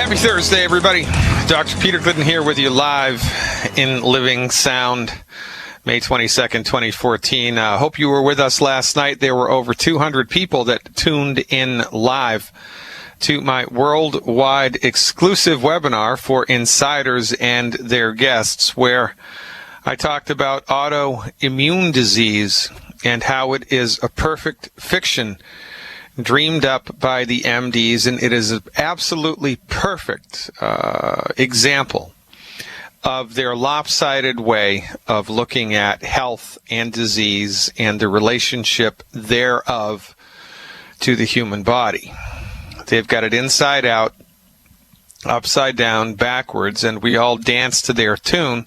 Happy Thursday, everybody. Dr. Peter Glidden here with you live in Living Sound, May 22nd, 2014. Hope you were with us last night. There were over 200 people that tuned in live to my worldwide exclusive webinar for insiders and their guests, where I talked about autoimmune disease and how it is a perfect fiction dreamed up by the MDs, and it is an absolutely perfect example of their lopsided way of looking at health and disease and the relationship thereof to the human body. They've got it inside out, upside down, backwards, and we all dance to their tune.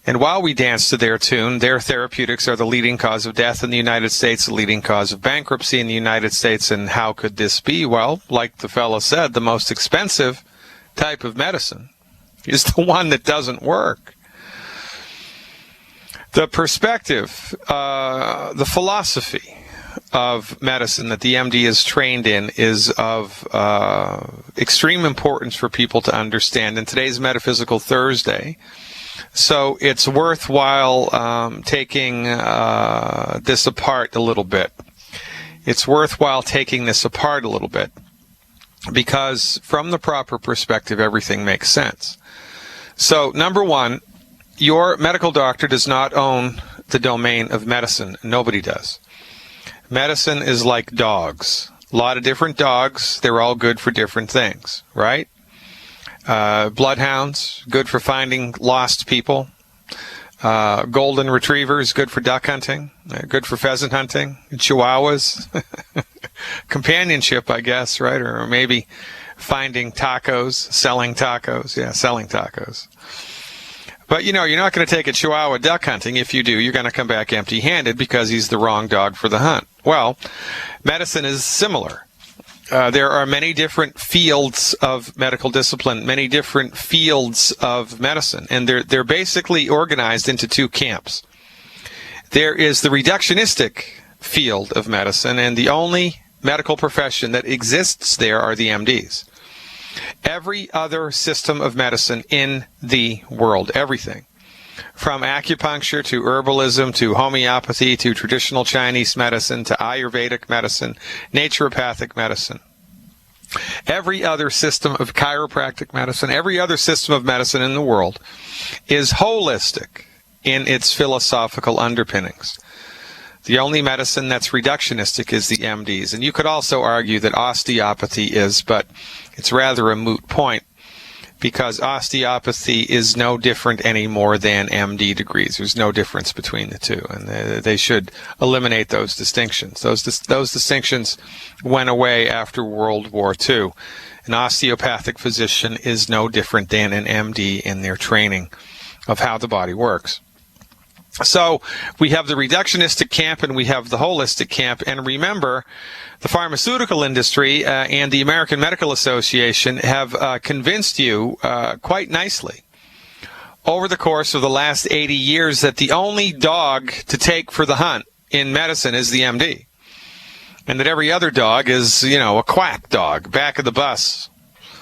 And while we dance to their tune, their therapeutics are the leading cause of death in the United States, the leading cause of bankruptcy in the United States. And how could this be? Well, like the fellow said, the most expensive type of medicine is the one that doesn't work. The perspective, the philosophy of medicine that the MD is trained in is of extreme importance for people to understand. And today's Metaphysical Thursday, so it's worthwhile taking this apart a little bit. It's worthwhile taking this apart a little bit because from the proper perspective, everything makes sense. So, number one, your medical doctor does not own the domain of medicine. Nobody does. Medicine is like dogs. A lot of different dogs. They're all good for different things, right? Bloodhounds, good for finding lost people. Golden retrievers, good for duck hunting. Good for pheasant hunting. Chihuahuas, companionship, I guess, right? Or maybe finding tacos, selling tacos. Yeah, selling tacos. But, you know, you're not going to take a Chihuahua duck hunting. If you do, you're going to come back empty-handed because he's the wrong dog for the hunt. Well, medicine is similar. There are many different fields of medical discipline, many different fields of medicine, and they're basically organized into two camps. There is the reductionistic field of medicine, and the only medical profession that exists there are the MDs. Every other system of medicine in the world, everything, from acupuncture to herbalism to homeopathy to traditional Chinese medicine to Ayurvedic medicine, naturopathic medicine. Every other system of chiropractic medicine, every other system of medicine in the world is holistic in its philosophical underpinnings. The only medicine that's reductionistic is the MDs. And you could also argue that osteopathy is, but it's rather a moot point, because osteopathy is no different anymore than MD degrees. There's no difference between the two, and they should eliminate those distinctions. Those distinctions went away after World War II. An osteopathic physician is no different than an MD in their training of how the body works. So we have the reductionistic camp and we have the holistic camp. And remember, the pharmaceutical industry and the American Medical Association have convinced you quite nicely over the course of the last 80 years that the only dog to take for the hunt in medicine is the MD. And that every other dog is, you know, a quack dog, back of the bus,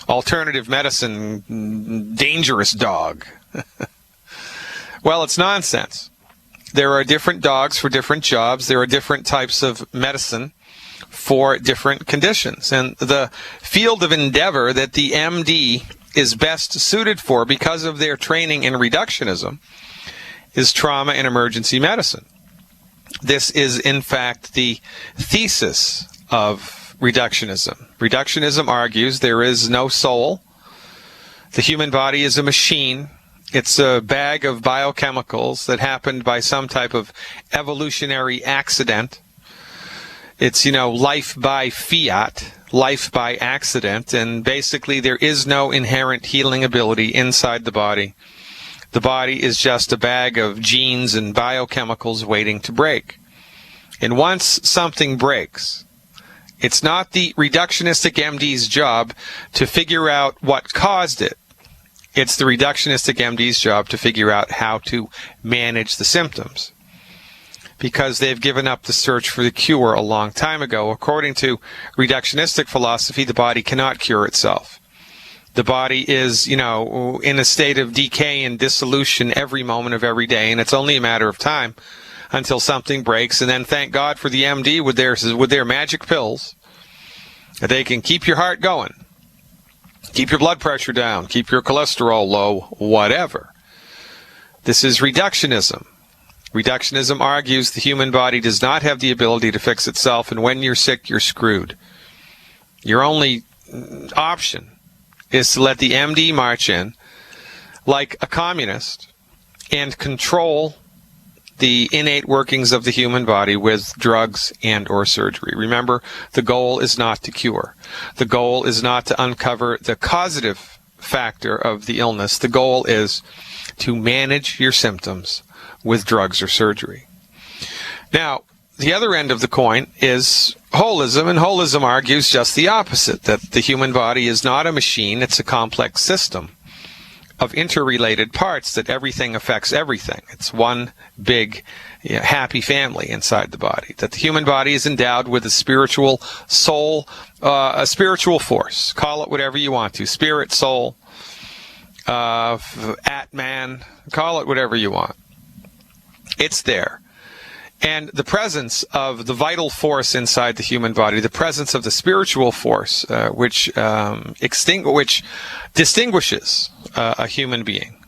alternative medicine, dangerous dog. Well, it's nonsense. There are different dogs for different jobs. There are different types of medicine for different conditions. And the field of endeavor that the MD is best suited for because of their training in reductionism is trauma and emergency medicine. This is, in fact, the thesis of reductionism. Reductionism argues there is no soul. The human body is a machine. It's a bag of biochemicals that happened by some type of evolutionary accident. It's, you know, life by fiat, life by accident, and basically there is no inherent healing ability inside the body. The body is just a bag of genes and biochemicals waiting to break. And once something breaks, it's not the reductionistic MD's job to figure out what caused it. It's the reductionistic MD's job to figure out how to manage the symptoms, because they've given up the search for the cure a long time ago. According to reductionistic philosophy, the body cannot cure itself. The body is, in a state of decay and dissolution every moment of every day, and it's only a matter of time until something breaks. And then thank God for the MD with their magic pills. They can keep your heart going, keep your blood pressure down, keep your cholesterol low, whatever. This is reductionism. Reductionism argues the human body does not have the ability to fix itself, and when you're sick, you're screwed. Your only option is to let the MD march in like a communist and control the innate workings of the human body with drugs and or surgery. Remember, the goal is not to cure. The goal is not to uncover the causative factor of the illness. The goal is to manage your symptoms with drugs or surgery. Now, the other end of the coin is holism, and holism argues just the opposite, that the human body is not a machine, it's a complex system of interrelated parts, that everything affects everything. It's one big, happy family inside the body, that the human body is endowed with a spiritual soul, a spiritual force. Call it whatever you want to, spirit, soul, Atman, call it whatever you want. It's there. And the presence of the vital force inside the human body, the presence of the spiritual force, which distinguishes a human being,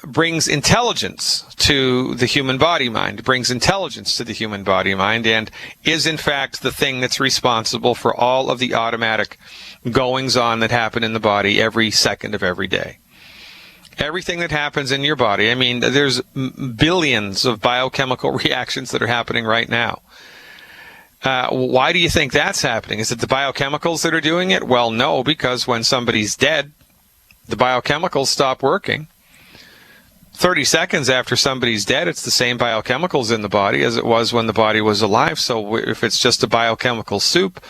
brings intelligence to the human body mind, brings intelligence to the human body mind, and is in fact the thing that's responsible for all of the automatic goings on that happen in the body every second of every day. Everything that happens in your body, I mean, there's billions of biochemical reactions that are happening right now. Why do you think that's happening? Is it the biochemicals that are doing it? Well, no, because when somebody's dead, the biochemicals stop working. 30 seconds after somebody's dead, it's the same biochemicals in the body as it was when the body was alive. So if it's just a biochemical soup,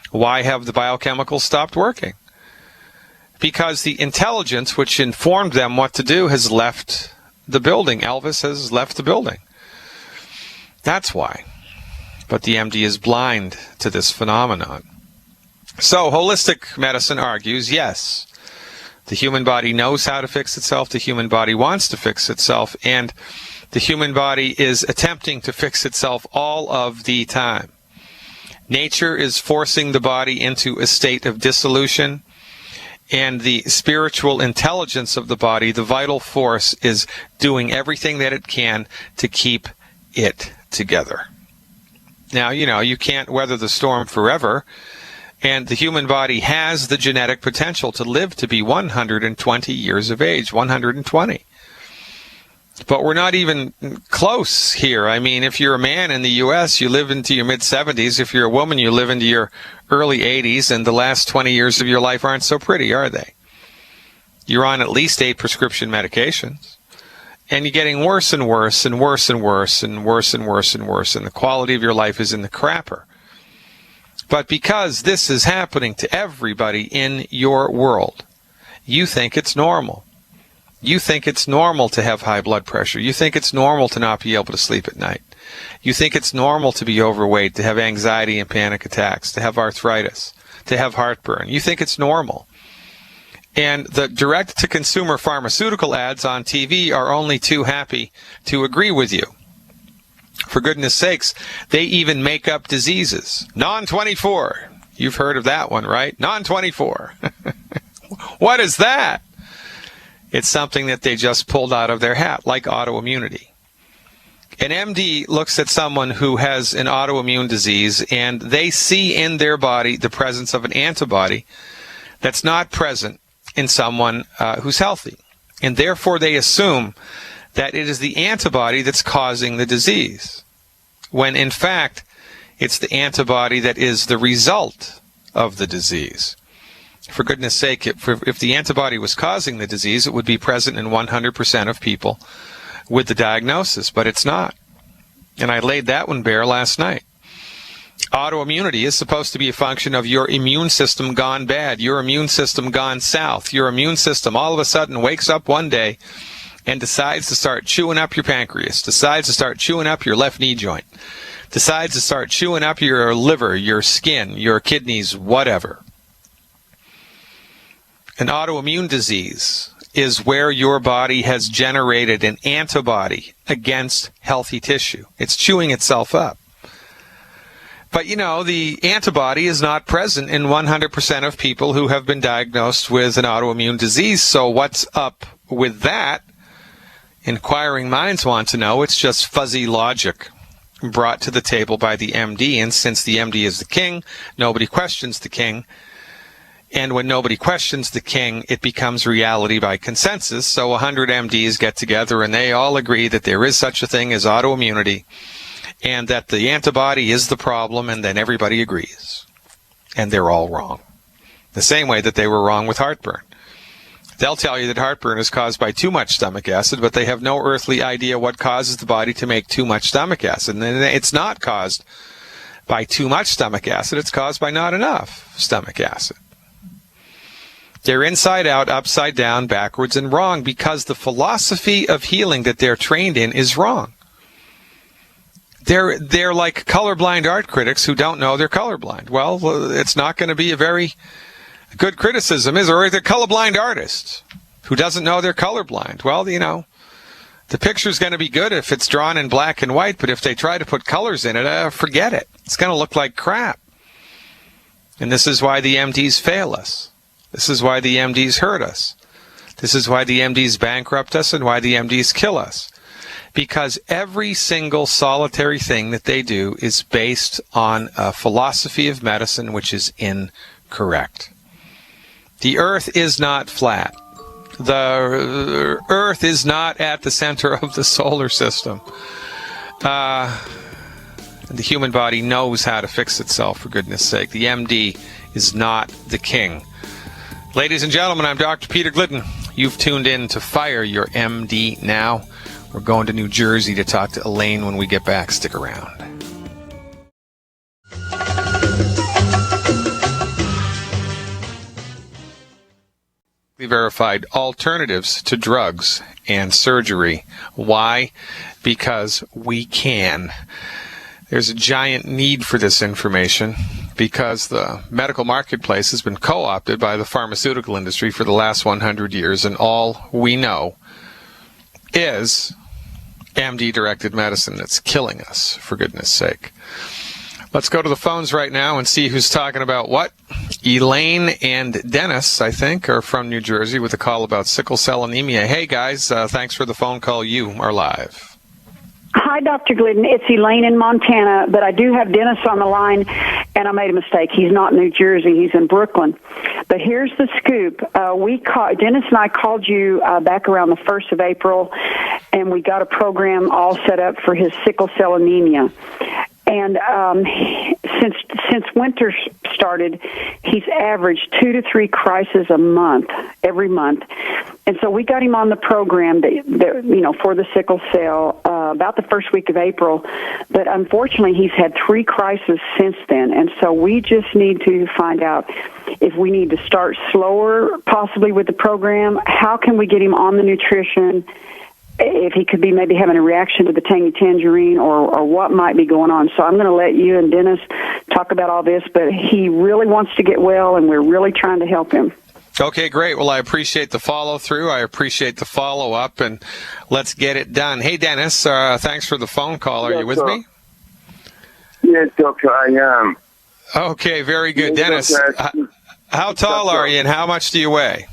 why have the biochemicals stopped working? Because the intelligence which informed them what to do has left the building. Elvis has left the building. That's why. But the MD is blind to this phenomenon. So holistic medicine argues, yes, the human body knows how to fix itself, the human body wants to fix itself, and the human body is attempting to fix itself all of the time. Nature is forcing the body into a state of dissolution, and the spiritual intelligence of the body, the vital force, is doing everything that it can to keep it together. Now, you can't weather the storm forever, and the human body has the genetic potential to live to be 120 years of age, 120. But we're not even close here. I mean, if you're a man in the U.S., you live into your mid-70s. If you're a woman, you live into your early 80s, and the last 20 years of your life aren't so pretty, are they? You're on at least 8 prescription medications, and you're getting worse and worse and worse and worse and worse and worse and worse, and the quality of your life is in the crapper. But because this is happening to everybody in your world, you think it's normal. You think it's normal to have high blood pressure. You think it's normal to not be able to sleep at night. You think it's normal to be overweight, to have anxiety and panic attacks, to have arthritis, to have heartburn. You think it's normal. And the direct-to-consumer pharmaceutical ads on TV are only too happy to agree with you. For goodness sakes, they even make up diseases. Non-24. You've heard of that one, right? Non-24. What is that? It's something that they just pulled out of their hat, like autoimmunity. An MD looks at someone who has an autoimmune disease, and they see in their body the presence of an antibody that's not present in someone who's healthy. And therefore, they assume that it is the antibody that's causing the disease, when in fact, it's the antibody that is the result of the disease. For goodness sake, if the antibody was causing the disease, it would be present in 100% of people with the diagnosis, but it's not. And I laid that one bare last night. Autoimmunity is supposed to be a function of your immune system gone bad, your immune system gone south. Your immune system all of a sudden wakes up one day and decides to start chewing up your pancreas, decides to start chewing up your left knee joint, decides to start chewing up your liver, your skin, your kidneys, whatever. An autoimmune disease is where your body has generated an antibody against healthy tissue. It's chewing itself up. But, the antibody is not present in 100% of people who have been diagnosed with an autoimmune disease. So what's up with that? Inquiring minds want to know. It's just fuzzy logic brought to the table by the MD. And since the MD is the king, nobody questions the king. And when nobody questions the king, it becomes reality by consensus. So 100 MDs get together and they all agree that there is such a thing as autoimmunity and that the antibody is the problem, and then everybody agrees. And they're all wrong. The same way that they were wrong with heartburn. They'll tell you that heartburn is caused by too much stomach acid, but they have no earthly idea what causes the body to make too much stomach acid. And it's not caused by too much stomach acid. It's caused by not enough stomach acid. They're inside out, upside down, backwards, and wrong because the philosophy of healing that they're trained in is wrong. They're like colorblind art critics who don't know they're colorblind. Well, it's not going to be a very good criticism, is it? Or the colorblind artist who doesn't know they're colorblind. Well, the picture's going to be good if it's drawn in black and white, but if they try to put colors in it, forget it. It's going to look like crap. And this is why the MDs fail us. This is why the MDs hurt us. This is why the MDs bankrupt us and why the MDs kill us. Because every single solitary thing that they do is based on a philosophy of medicine which is incorrect. The earth is not flat. The earth is not at the center of the solar system. The human body knows how to fix itself, for goodness sake. The MD is not the king. Ladies and gentlemen, I'm Dr. Peter Glidden. You've tuned in to Fire Your MD Now. We're going to New Jersey to talk to Elaine when we get back. Stick around. Verified alternatives to drugs and surgery. Why? Because we can. There's a giant need for this information because the medical marketplace has been co-opted by the pharmaceutical industry for the last 100 years, and all we know is MD-directed medicine that's killing us, for goodness sake. Let's go to the phones right now and see who's talking about what. Elaine and Dennis, I think, are from New Jersey with a call about sickle cell anemia. Hey, guys, thanks for the phone call. You are live. Hi, Dr. Glidden. It's Elaine in Montana, but I do have Dennis on the line, and I made a mistake. He's not in New Jersey. He's in Brooklyn. But here's the scoop. Dennis and I called you back around the 1st of April, and we got a program all set up for his sickle cell anemia. And since winter started, he's averaged 2 to 3 crises a month, every month. And so we got him on the program for the sickle cell about the first week of April. But unfortunately, he's had 3 crises since then. And so we just need to find out if we need to start slower, possibly with the program. How can we get him on the nutrition? If he could be maybe having a reaction to the tangy tangerine or what might be going on. So I'm going to let you and Dennis talk about all this, but he really wants to get well, and we're really trying to help him. Okay, great. Well, I appreciate the follow-through. I appreciate the follow-up, and let's get it done. Hey, Dennis, thanks for the phone call. Are you with me? Yes, Doctor, I am. Okay, very good. Yes, Dennis, Doctor, how tall are you, and how much do you weigh?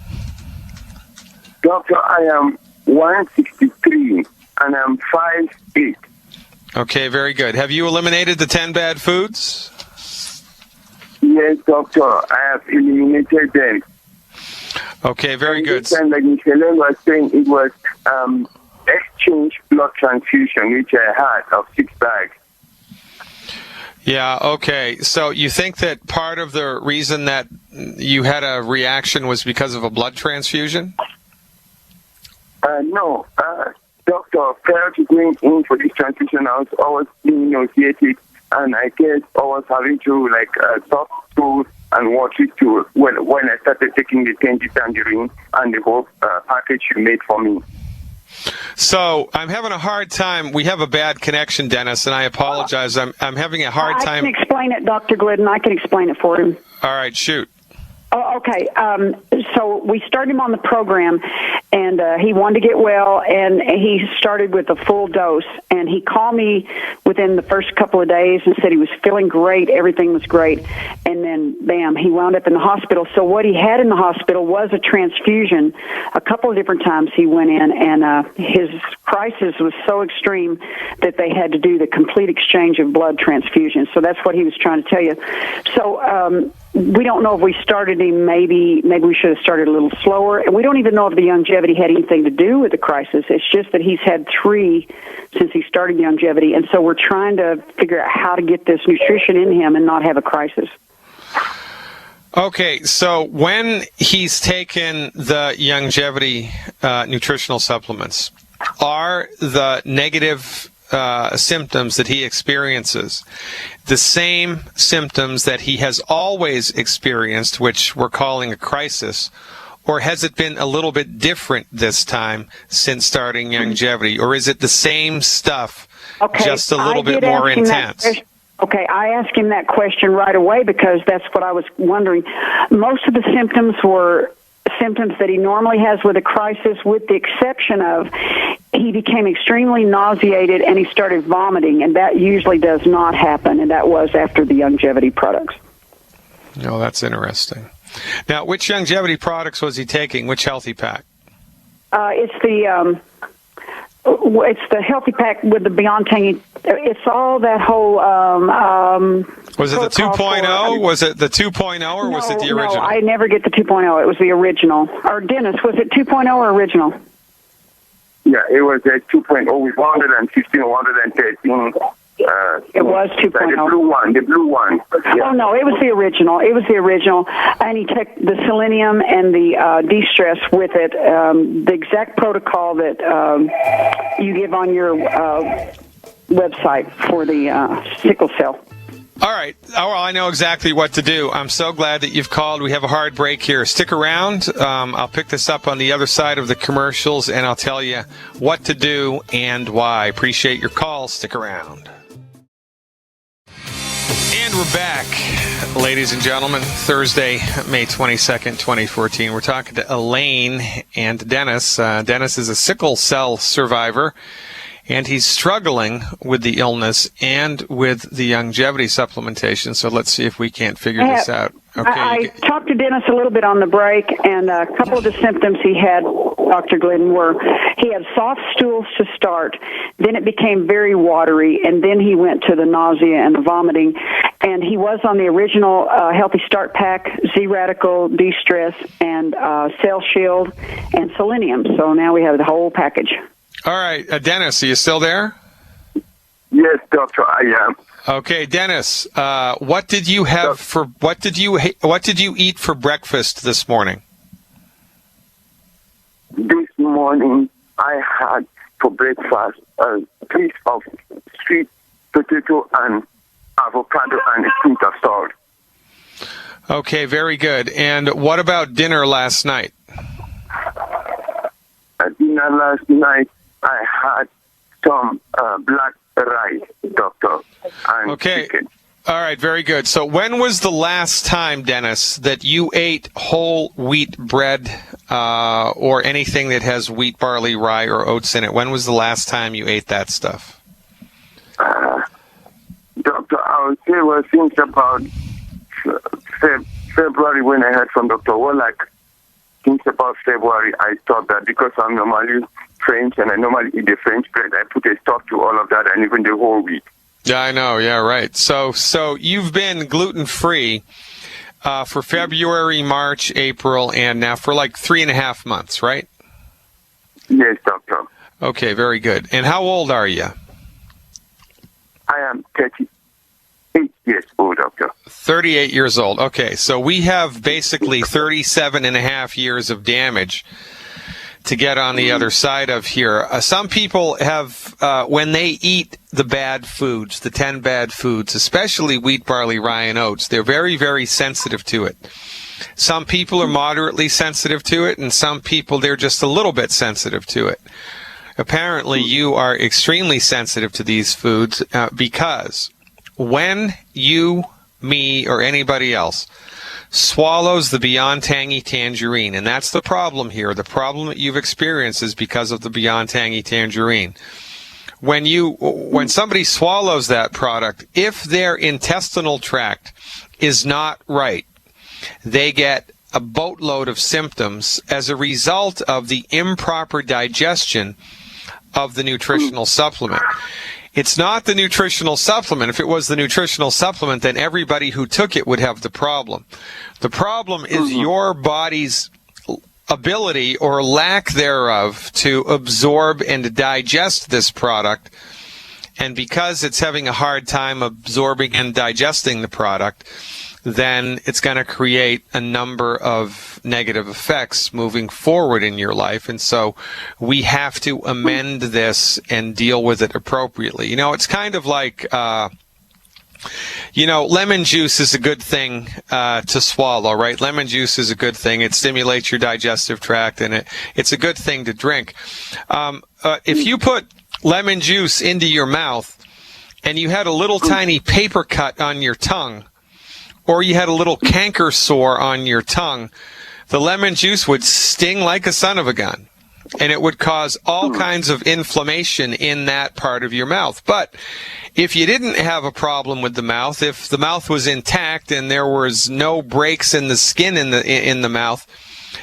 Doctor, I am 163, and I'm 5'8". Okay, very good. Have you eliminated the 10 bad foods? Yes, Doctor, I have eliminated them. Okay, very good. And like Mr. Len was saying, it was exchange blood transfusion, which I had of 6 bags. Yeah, okay. So you think that part of the reason that you had a reaction was because of a blood transfusion? No, Doctor, prior to going in for this transfusion, I was always being nauseated, and I guess I was having to soft stool and watery stool when I started taking the tangy tangerine and the whole package you made for me. So I'm having a hard time. We have a bad connection, Dennis, and I apologize. I'm having a hard time. I can explain it, Dr. Glidden. I can explain it for him. All right, shoot. Oh, okay. So so we started him on the program, and he wanted to get well, and he started with a full dose. And he called me within the first couple of days and said he was feeling great, everything was great. And then, bam, he wound up in the hospital. So what he had in the hospital was a transfusion. A couple of different times he went in, and his crisis was so extreme that they had to do the complete exchange of blood transfusions. So that's what he was trying to tell you. So we don't know if we started him. Maybe we should have started a little slower. And we don't even know if the longevity had anything to do with the crisis. It's just that he's had 3 since he started longevity. And so we're trying to figure out how to get this nutrition in him and not have a crisis. Okay, so when he's taken the longevity nutritional supplements, are the negative symptoms that he experiences the same symptoms that he has always experienced, which we're calling a crisis, or has it been a little bit different this time since starting longevity, or is it the same stuff, just a little bit more intense? Okay, I asked him that question right away because that's what I was wondering. Most of the symptoms were symptoms that he normally has with a crisis, with the exception of he became extremely nauseated and he started vomiting, and that usually does not happen, and that was after the longevity products. Oh, that's interesting. Now, which longevity products was he taking? Which healthy pack? It's the healthy pack with the Beyond Tangy. It's all that whole. Was it the 2.0? Was it the 2.0 or was it the original? No, I never get the 2.0. It was the original. Or Dennis, was it 2.0 or original? Yeah, it was a 2.0 with 115, 113. It was 2.0. The blue one. Yeah. Oh, no, it was the original. And he took the selenium and the de-stress with it, the exact protocol that you give on your website for the sickle cell. All right. Oh, well, I know exactly what to do. I'm so glad that you've called. We have a hard break here. Stick around. I'll pick this up on the other side of the commercials, and I'll tell you what to do and why. Appreciate your call. Stick around. And we're back, ladies and gentlemen. Thursday, May 22nd, 2014. We're talking to Elaine and Dennis. Dennis is a sickle cell survivor, and he's struggling with the illness and with the longevity supplementation. So let's see if we can't figure this out. Okay. I talked to Dennis a little bit on the break, and a couple of the symptoms he had, Dr. Glidden, were he had soft stools to start, then it became very watery, and then he went to the nausea and the vomiting. And he was on the original Healthy Start Pack, Z-Radical, De-Stress, and Cell Shield, and Selenium. So now we have the whole package. All right, Dennis, are you still there? Yes, doctor, I am. Okay, Dennis, what did you have what did you eat for breakfast this morning? This morning I had for breakfast a piece of sweet potato and avocado and a hint of salt. Okay, very good. And what about dinner last night? At dinner last night I had some black rice, doctor, and chicken. All right, very good. So when was the last time, Dennis, that you ate whole wheat bread or anything that has wheat, barley, rye, or oats in it? When was the last time you ate that stuff? Doctor, I would say, well, since about February when I heard from Dr. Wallach, since about February, I thought that because I'm normally French and I normally eat the French bread, I put a stop to all of that and even the whole wheat. Yeah, I know. Yeah, right. So you've been gluten-free for February, March, April, and now for like 3.5 months, right? Yes, doctor. Okay, very good. And how old are you? I am 38 years old, doctor. 38 years old. Okay, so we have basically 37 and a half years of damage to get on the other side of here. Some people have, when they eat the bad foods, the 10 bad foods, especially wheat, barley, rye, and oats, they're very, very sensitive to it. Some people are moderately sensitive to it, and some people, they're just a little bit sensitive to it. Apparently, you are extremely sensitive to these foods because when you me, or anybody else swallows the Beyond Tangy Tangerine, and that's the problem here. The problem that you've experienced is because of the Beyond Tangy Tangerine. When somebody swallows that product, if their intestinal tract is not right, they get a boatload of symptoms as a result of the improper digestion of the nutritional supplement. It's not the nutritional supplement. If it was the nutritional supplement, then everybody who took it would have the problem. The problem is your body's ability or lack thereof to absorb and digest this product. And because it's having a hard time absorbing and digesting the product, then it's going to create a number of negative effects moving forward in your life. And so we have to amend this and deal with it appropriately. You know, it's kind of like, lemon juice is a good thing to swallow, right? Lemon juice is a good thing. It stimulates your digestive tract, and it's a good thing to drink. If you put lemon juice into your mouth and you had a little tiny paper cut on your tongue, or you had a little canker sore on your tongue, the lemon juice would sting like a son of a gun, and it would cause all kinds of inflammation in that part of your mouth. But if you didn't have a problem with the mouth, if the mouth was intact and there was no breaks in the skin in the mouth,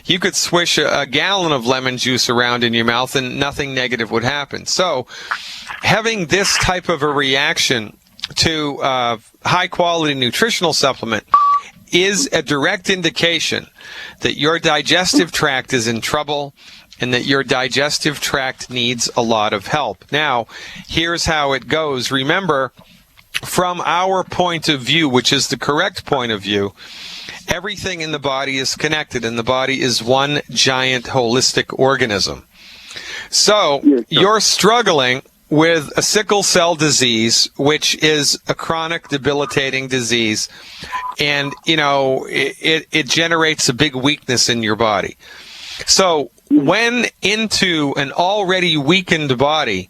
you could swish a gallon of lemon juice around in your mouth and nothing negative would happen. So having this type of a reaction to high-quality nutritional supplement is a direct indication that your digestive tract is in trouble and that your digestive tract needs a lot of help. Now, here's how it goes. Remember, from our point of view, which is the correct point of view, everything in the body is connected, and the body is one giant holistic organism. So you're struggling with a sickle cell disease, which is a chronic debilitating disease, and it generates a big weakness in your body. So when into an already weakened body,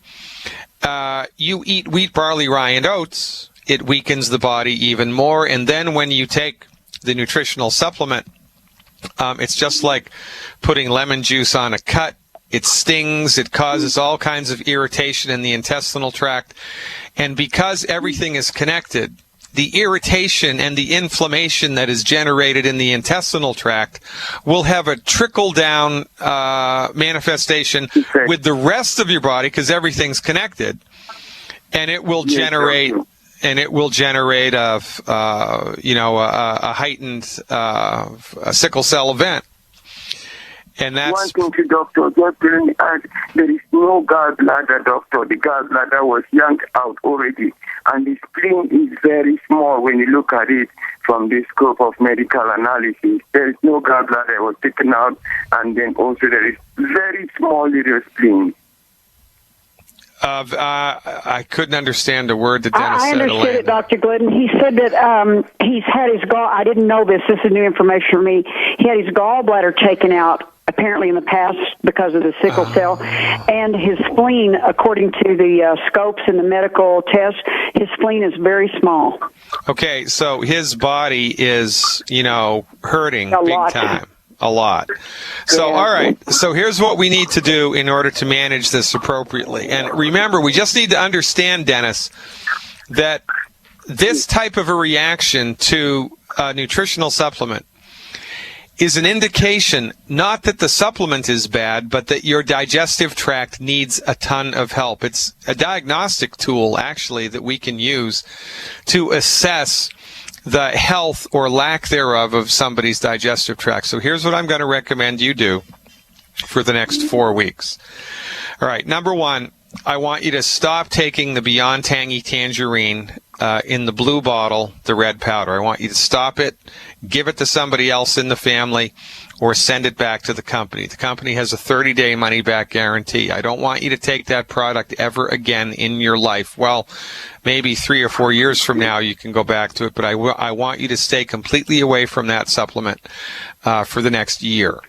you eat wheat, barley, rye, and oats, it weakens the body even more. And then when you take the nutritional supplement, it's just like putting lemon juice on a cut. It stings, it causes all kinds of irritation in the intestinal tract, and because everything is connected, the irritation and the inflammation that is generated in the intestinal tract will have a trickle-down manifestation with the rest of your body, because everything's connected, and it will generate a heightened sickle cell event. And that's one thing to doctor, just let me add, there is no gallbladder, doctor. The gallbladder was yanked out already, and the spleen is very small when you look at it from the scope of medical analysis. There is no gallbladder that was taken out, and then also there is very small little spleen. I couldn't understand a word that Dennis said. I understood it, Dr. Glidden. He said that he's had his I didn't know this. This is new information for me. He had his gallbladder taken out, apparently in the past, because of the sickle cell, and his spleen, according to the scopes and the medical tests, his spleen is very small. Okay, so his body is, hurting big time. A lot. So, all right. So here's what we need to do in order to manage this appropriately. And remember, we just need to understand, Dennis, that this type of a reaction to a nutritional supplement is an indication not that the supplement is bad, but that your digestive tract needs a ton of help. It's a diagnostic tool, actually, that we can use to assess the health or lack thereof of somebody's digestive tract. So here's what I'm going to recommend you do for the next 4 weeks. All right, number one, I want you to stop taking the Beyond Tangy Tangerine in the blue bottle, the red powder. I want you to stop it, give it to somebody else in the family, or send it back to the company. The company has a 30-day money-back guarantee. I don't want you to take that product ever again in your life. Well, maybe 3 or 4 years from now you can go back to it, but I want you to stay completely away from that supplement for the next year.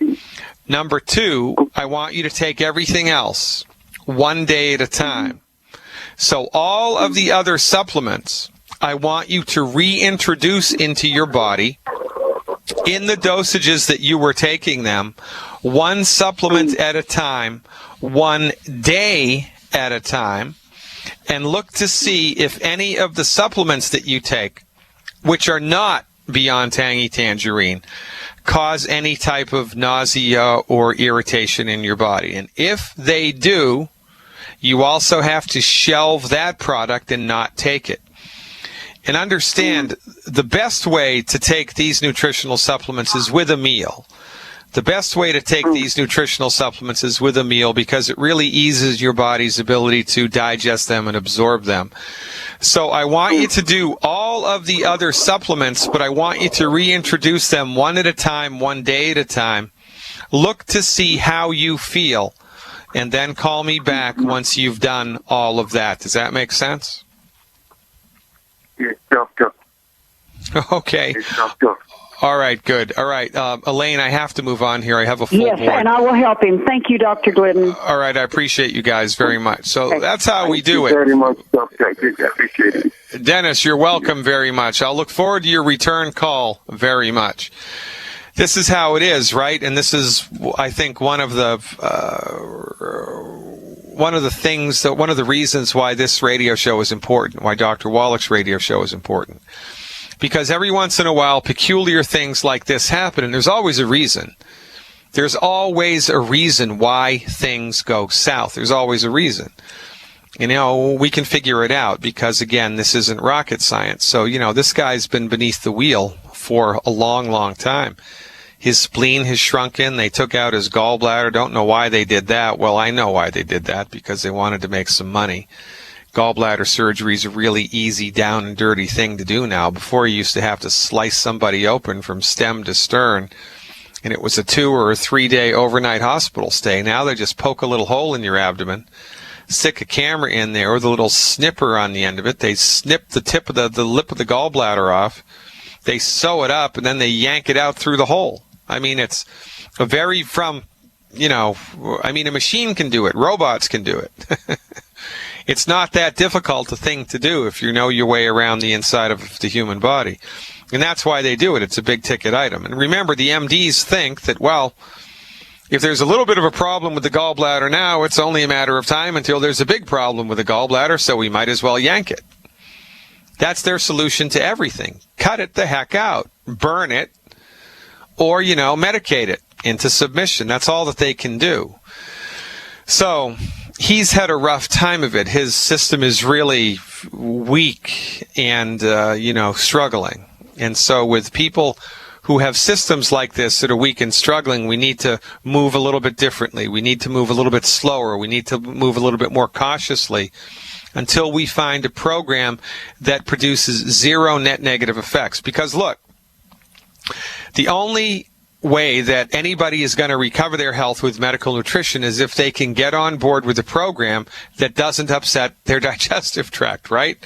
Number two, I want you to take everything else one day at a time. So all of the other supplements I want you to reintroduce into your body, in the dosages that you were taking them, one supplement at a time, one day at a time, and look to see if any of the supplements that you take, which are not Beyond Tangy Tangerine, cause any type of nausea or irritation in your body. And if they do, you also have to shelve that product and not take it. And understand, the best way to take these nutritional supplements is with a meal. The best way to take these nutritional supplements is with a meal, because it really eases your body's ability to digest them and absorb them. So I want you to do all of the other supplements, but I want you to reintroduce them one at a time, one day at a time. Look to see how you feel, and then call me back once you've done all of that. Does that make sense? Yes, doctor. Okay. Yes, doctor. All right, good. All right, Elaine, I have to move on here. I have a full Yes, board. and I will help him. Thank you, Dr. Glidden. All right, I appreciate you guys very much. So that's how we do Thank you it. very much, doctor. I really appreciate it. Dennis, you're welcome very much. I'll look forward to your return call very much. This is how it is, right? And this is, I think, one of the reasons why this radio show is important, why Dr. Wallach's radio show is important. Because every once in a while, peculiar things like this happen, and there's always a reason. There's always a reason why things go south. There's always a reason. You know, we can figure it out because, again, this isn't rocket science. So, you know, this guy's been beneath the wheel for a long, long time. His spleen has shrunken. They took out his gallbladder. Don't know why they did that. Well, I know why they did that, because they wanted to make some money. Gallbladder surgery is a really easy, down and dirty thing to do now. Before, you used to have to slice somebody open from stem to stern, and it was a 2 or 3 day overnight hospital stay. Now they just poke a little hole in your abdomen, stick a camera in there with a little snipper on the end of it. They snip the tip of the lip of the gallbladder off. They sew it up, and then they yank it out through the hole. I mean, it's a machine can do it. Robots can do it. It's not that difficult a thing to do if you know your way around the inside of the human body. And that's why they do it. It's a big ticket item. And remember, the MDs think that, well, if there's a little bit of a problem with the gallbladder now, it's only a matter of time until there's a big problem with the gallbladder, so we might as well yank it. That's their solution to everything. Cut it the heck out. Burn it. Or, medicate it into submission. That's all that they can do. So he's had a rough time of it. His system is really weak and, struggling. And so with people who have systems like this that are weak and struggling, we need to move a little bit differently. We need to move a little bit slower. We need to move a little bit more cautiously until we find a program that produces zero net negative effects. Because look, the only way that anybody is going to recover their health with medical nutrition is if they can get on board with a program that doesn't upset their digestive tract, right?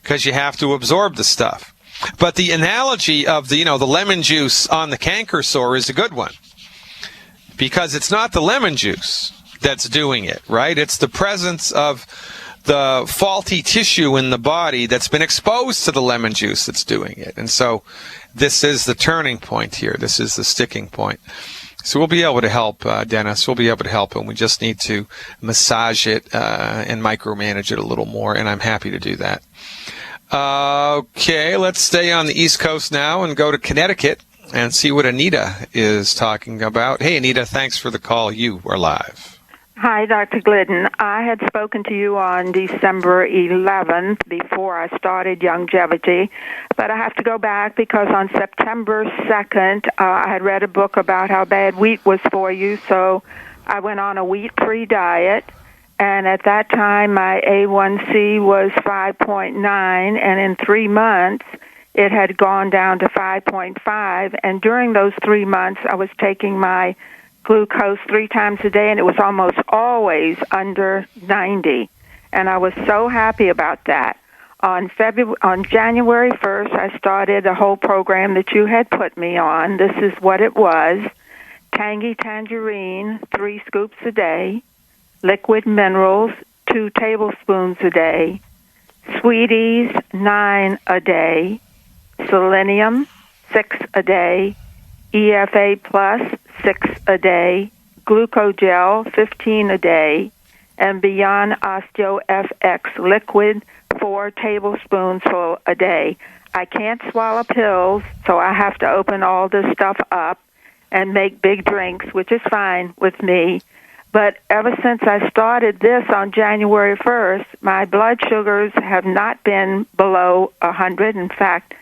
Because you have to absorb the stuff. But the analogy of the lemon juice on the canker sore is a good one, because it's not the lemon juice that's doing it, right? It's the presence of the faulty tissue in the body that's been exposed to the lemon juice that's doing it. And so this is the turning point here. This is the sticking point. So we'll be able to help Dennis. We'll be able to help him. We just need to massage it and micromanage it a little more, and I'm happy to do that. Okay, let's stay on the East Coast now and go to Connecticut and see what Anita is talking about. Hey, Anita, thanks for the call. You are live. Hi, Dr. Glidden. I had spoken to you on December 11th before I started Youngevity, but I have to go back because on September 2nd, I had read a book about how bad wheat was for you, so I went on a wheat-free diet, and at that time, my A1C was 5.9, and in 3 months, it had gone down to 5.5, and during those 3 months, I was taking my glucose 3 times a day, and it was almost always under 90. And I was so happy about that. On January 1st, I started a whole program that you had put me on. This is what it was: Tangy Tangerine, 3 scoops a day; liquid minerals, 2 tablespoons a day; Sweeties, 9 a day. Selenium, 6 a day. EFA Plus, 6 a day. Glucogel, 15 a day. And Beyond Osteo FX Liquid, 4 tablespoons a day. I can't swallow pills, so I have to open all this stuff up and make big drinks, which is fine with me. But ever since I started this on January 1st, my blood sugars have not been below 100. In fact,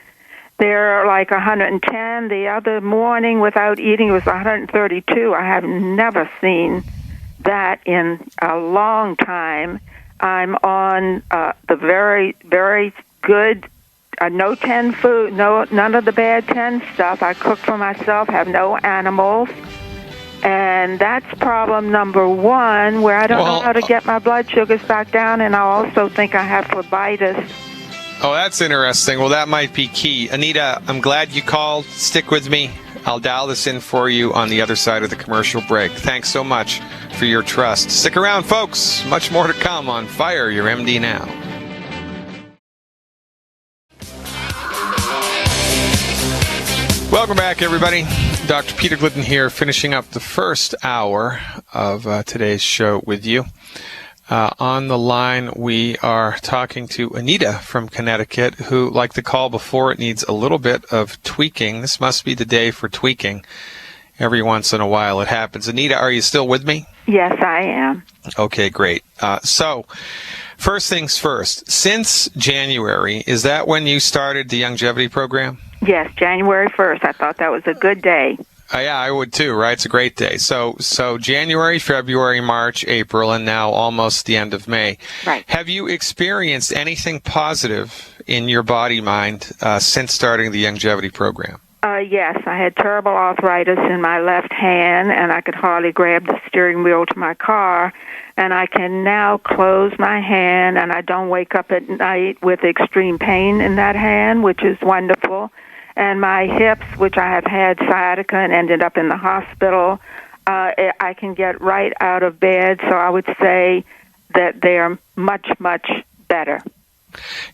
they're like 110. The other morning without eating was 132. I have never seen that in a long time. I'm on the very, very good no 10 food, none of the bad 10 stuff. I cook for myself, have no animals. And that's problem number one, where I don't know how to get my blood sugars back down, and I also think I have phlebitis. Oh, that's interesting. Well, that might be key. Anita, I'm glad you called. Stick with me. I'll dial this in for you on the other side of the commercial break. Thanks so much for your trust. Stick around, folks. Much more to come on Fire Your MD Now. Welcome back, everybody. Dr. Peter Glidden here, finishing up the first hour of today's show with you. On the line, we are talking to Anita from Connecticut, who, like the call before, it needs a little bit of tweaking. This must be the day for tweaking. Every once in a while it happens. Anita, are you still with me? Yes, I am. Okay, great. So, first things first. Since January, is that when you started the longevity program? Yes, January 1st. I thought that was a good day. Yeah, I would too, right? It's a great day. So January, February, March, April, and now almost the end of May. Right. Have you experienced anything positive in your body, mind, since starting the longevity program? Yes, I had terrible arthritis in my left hand, and I could hardly grab the steering wheel to my car. And I can now close my hand, and I don't wake up at night with extreme pain in that hand, which is wonderful. And my hips, which I have had sciatica and ended up in the hospital, I can get right out of bed. So I would say that they are much, much better.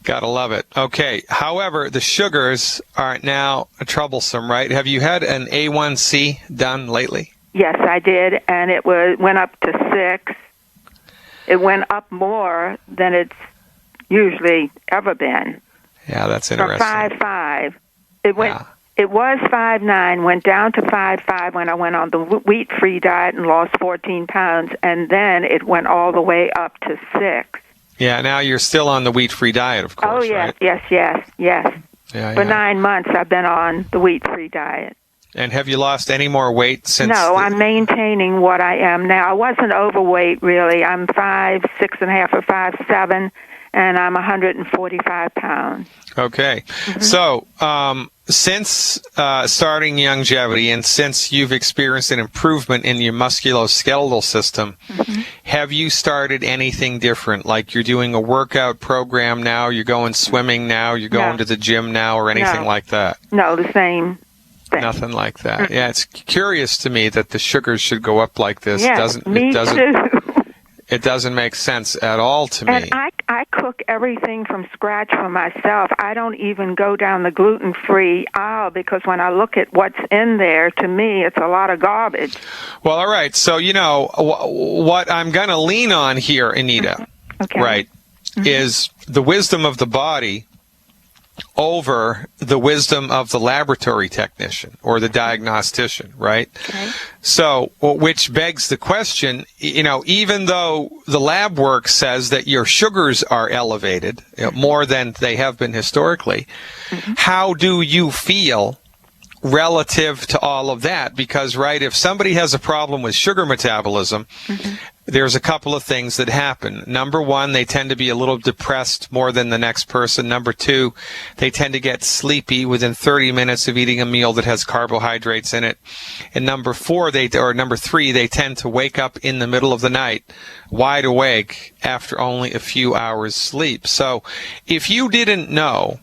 Gotta love it. Okay. However, the sugars are now troublesome, right? Have you had an A1C done lately? Yes, I did, and it went up to 6. It went up more than it's usually ever been. Yeah, that's interesting. From 5.5. It went. Yeah. It was 5.9, went down to 5.5 when I went on the wheat-free diet and lost 14 pounds, and then it went all the way up to 6. Yeah, now you're still on the wheat-free diet, of course, Oh, yes, right? yes. Yeah, For 9 months, I've been on the wheat-free diet. And have you lost any more weight since? No, I'm maintaining what I am now. I wasn't overweight, really. I'm 5'6.5" or 5'7", and I'm 145 pounds. Okay. Mm-hmm. So, since starting longevity and since you've experienced an improvement in your musculoskeletal system, mm-hmm. have you started anything different? Like you're doing a workout program now, you're going swimming now, you're going to the gym now, or anything like that? No, the same thing. Nothing like that. Mm-hmm. Yeah, it's curious to me that the sugars should go up like this. Yes, me too. It doesn't make sense at all to me. And I cook everything from scratch for myself. I don't even go down the gluten-free aisle because when I look at what's in there, to me, it's a lot of garbage. Well, all right. So, you know, what I'm going to lean on here, Anita, okay. right, is the wisdom of the body over the wisdom of the laboratory technician or the diagnostician, right? Okay. So, which begs the question, you know, even though the lab work says that your sugars are elevated, you know, more than they have been historically, how do you feel relative to all of that? Because, right, if somebody has a problem with sugar metabolism, there's a couple of things that happen. Number one, they tend to be a little depressed more than the next person. Number two, they tend to get sleepy within 30 minutes of eating a meal that has carbohydrates in it. And number three, they tend to wake up in the middle of the night, wide awake, after only a few hours sleep. So if you didn't know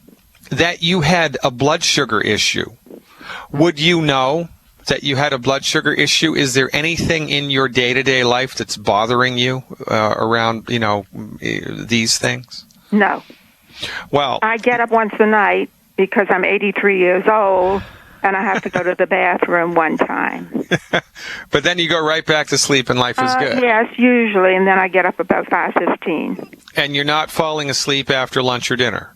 that you had a blood sugar issue, would you know that you had a blood sugar issue? Is there anything in your day-to-day life that's bothering you around, you know, these things? No. Well, I get up once a night because I'm 83 years old, and I have to go to the bathroom one time. but then you go right back to sleep and life is good. Yes, usually, and then I get up about 5:15. And you're not falling asleep after lunch or dinner?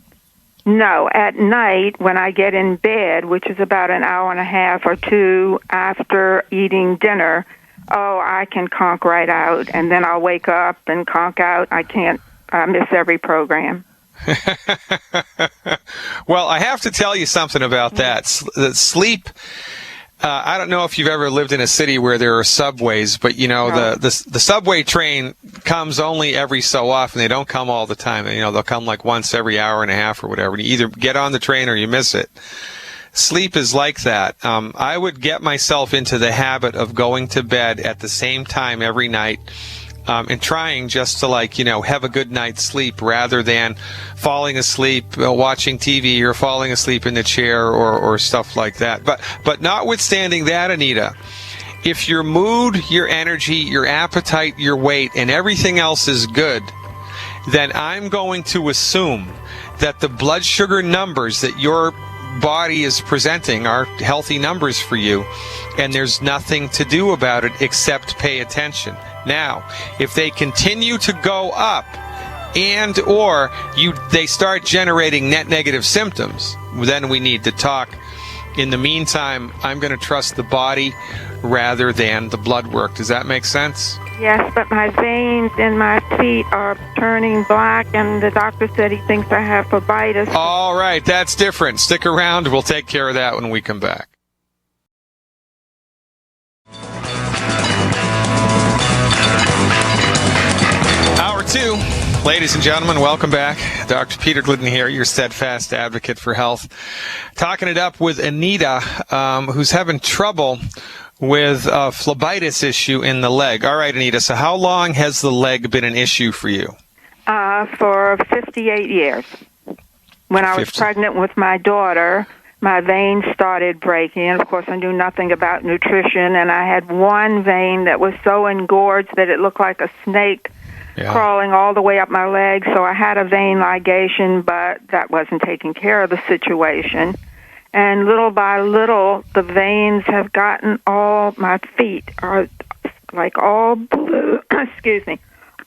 No, at night when I get in bed, which is about an hour and a half or two after eating dinner, I can conk right out, and then I'll wake up and conk out. I miss every program. Well, I have to tell you something about that. Sleep, I don't know if you've ever lived in a city where there are subways, but, No. the subway train comes only every so often. They don't come all the time. They'll come like once every hour and a half or whatever. You either get on the train or you miss it. Sleep is like that. I would get myself into the habit of going to bed at the same time every night. And trying just to have a good night's sleep rather than falling asleep watching TV or falling asleep in the chair or stuff like that. But notwithstanding that, Anita, if your mood, your energy, your appetite, your weight, and everything else is good, then I'm going to assume that the blood sugar numbers that your body is presenting are healthy numbers for you, and there's nothing to do about it except pay attention. Now, if they continue to go up and or they start generating net negative symptoms, then we need to talk. In the meantime, I'm going to trust the body rather than the blood work. Does that make sense? Yes, but my veins in my feet are turning black, and the doctor said he thinks I have phlebitis. All right, that's different. Stick around. We'll take care of that when we come back. Hour 2. Ladies and gentlemen, welcome back. Dr. Peter Glidden here, your steadfast advocate for health. Talking it up with Anita, who's having trouble with a phlebitis issue in the leg. All right, Anita, so how long has the leg been an issue for you? For 58 years. When I was 50. pregnant with my daughter, my veins started breaking. And, of course, I knew nothing about nutrition, and I had one vein that was so engorged that it looked like a snake crawling all the way up my leg. So I had a vein ligation, but that wasn't taking care of the situation. And little by little, the veins have gotten my feet are like all blue,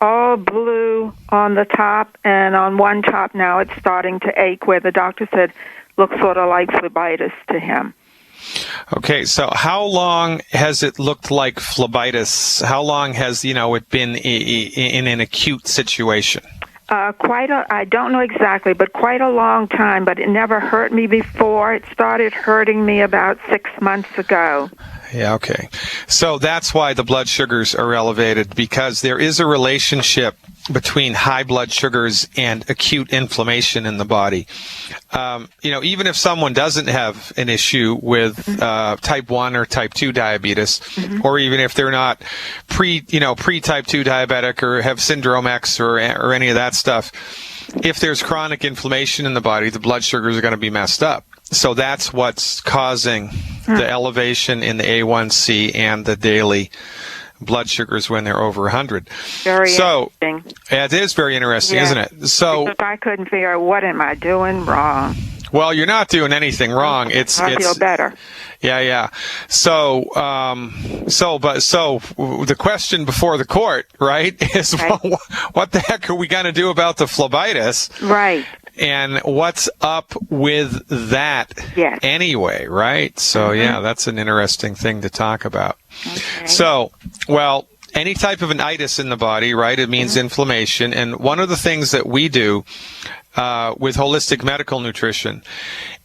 all blue on the top, and on one top now it's starting to ache where the doctor said looks sort of like phlebitis to him. Okay, so how long has it looked like phlebitis? How long has, it been in an acute situation? I don't know exactly, but quite a long time, but it never hurt me before. It started hurting me about 6 months ago. Yeah, okay. So that's why the blood sugars are elevated, because there is a relationship between high blood sugars and acute inflammation in the body. Even if someone doesn't have an issue with type 1 or type 2 diabetes, or even if they're not pre-type 2 diabetic or have syndrome X or any of that stuff, if there's chronic inflammation in the body, the blood sugars are going to be messed up. So that's what's causing the elevation in the A1C and the daily blood sugars when they're over 100. Very interesting. It is very interesting, isn't it? So because I couldn't figure out what am I doing wrong. Well, you're not doing anything wrong. I feel better. Yeah. So the question before the court, right, is well, what the heck are we going to do about the phlebitis? Right. And what's up with that anyway, right? So, that's an interesting thing to talk about. Okay. So, well, any type of an itis in the body, right, it means inflammation. And one of the things that we do with holistic medical nutrition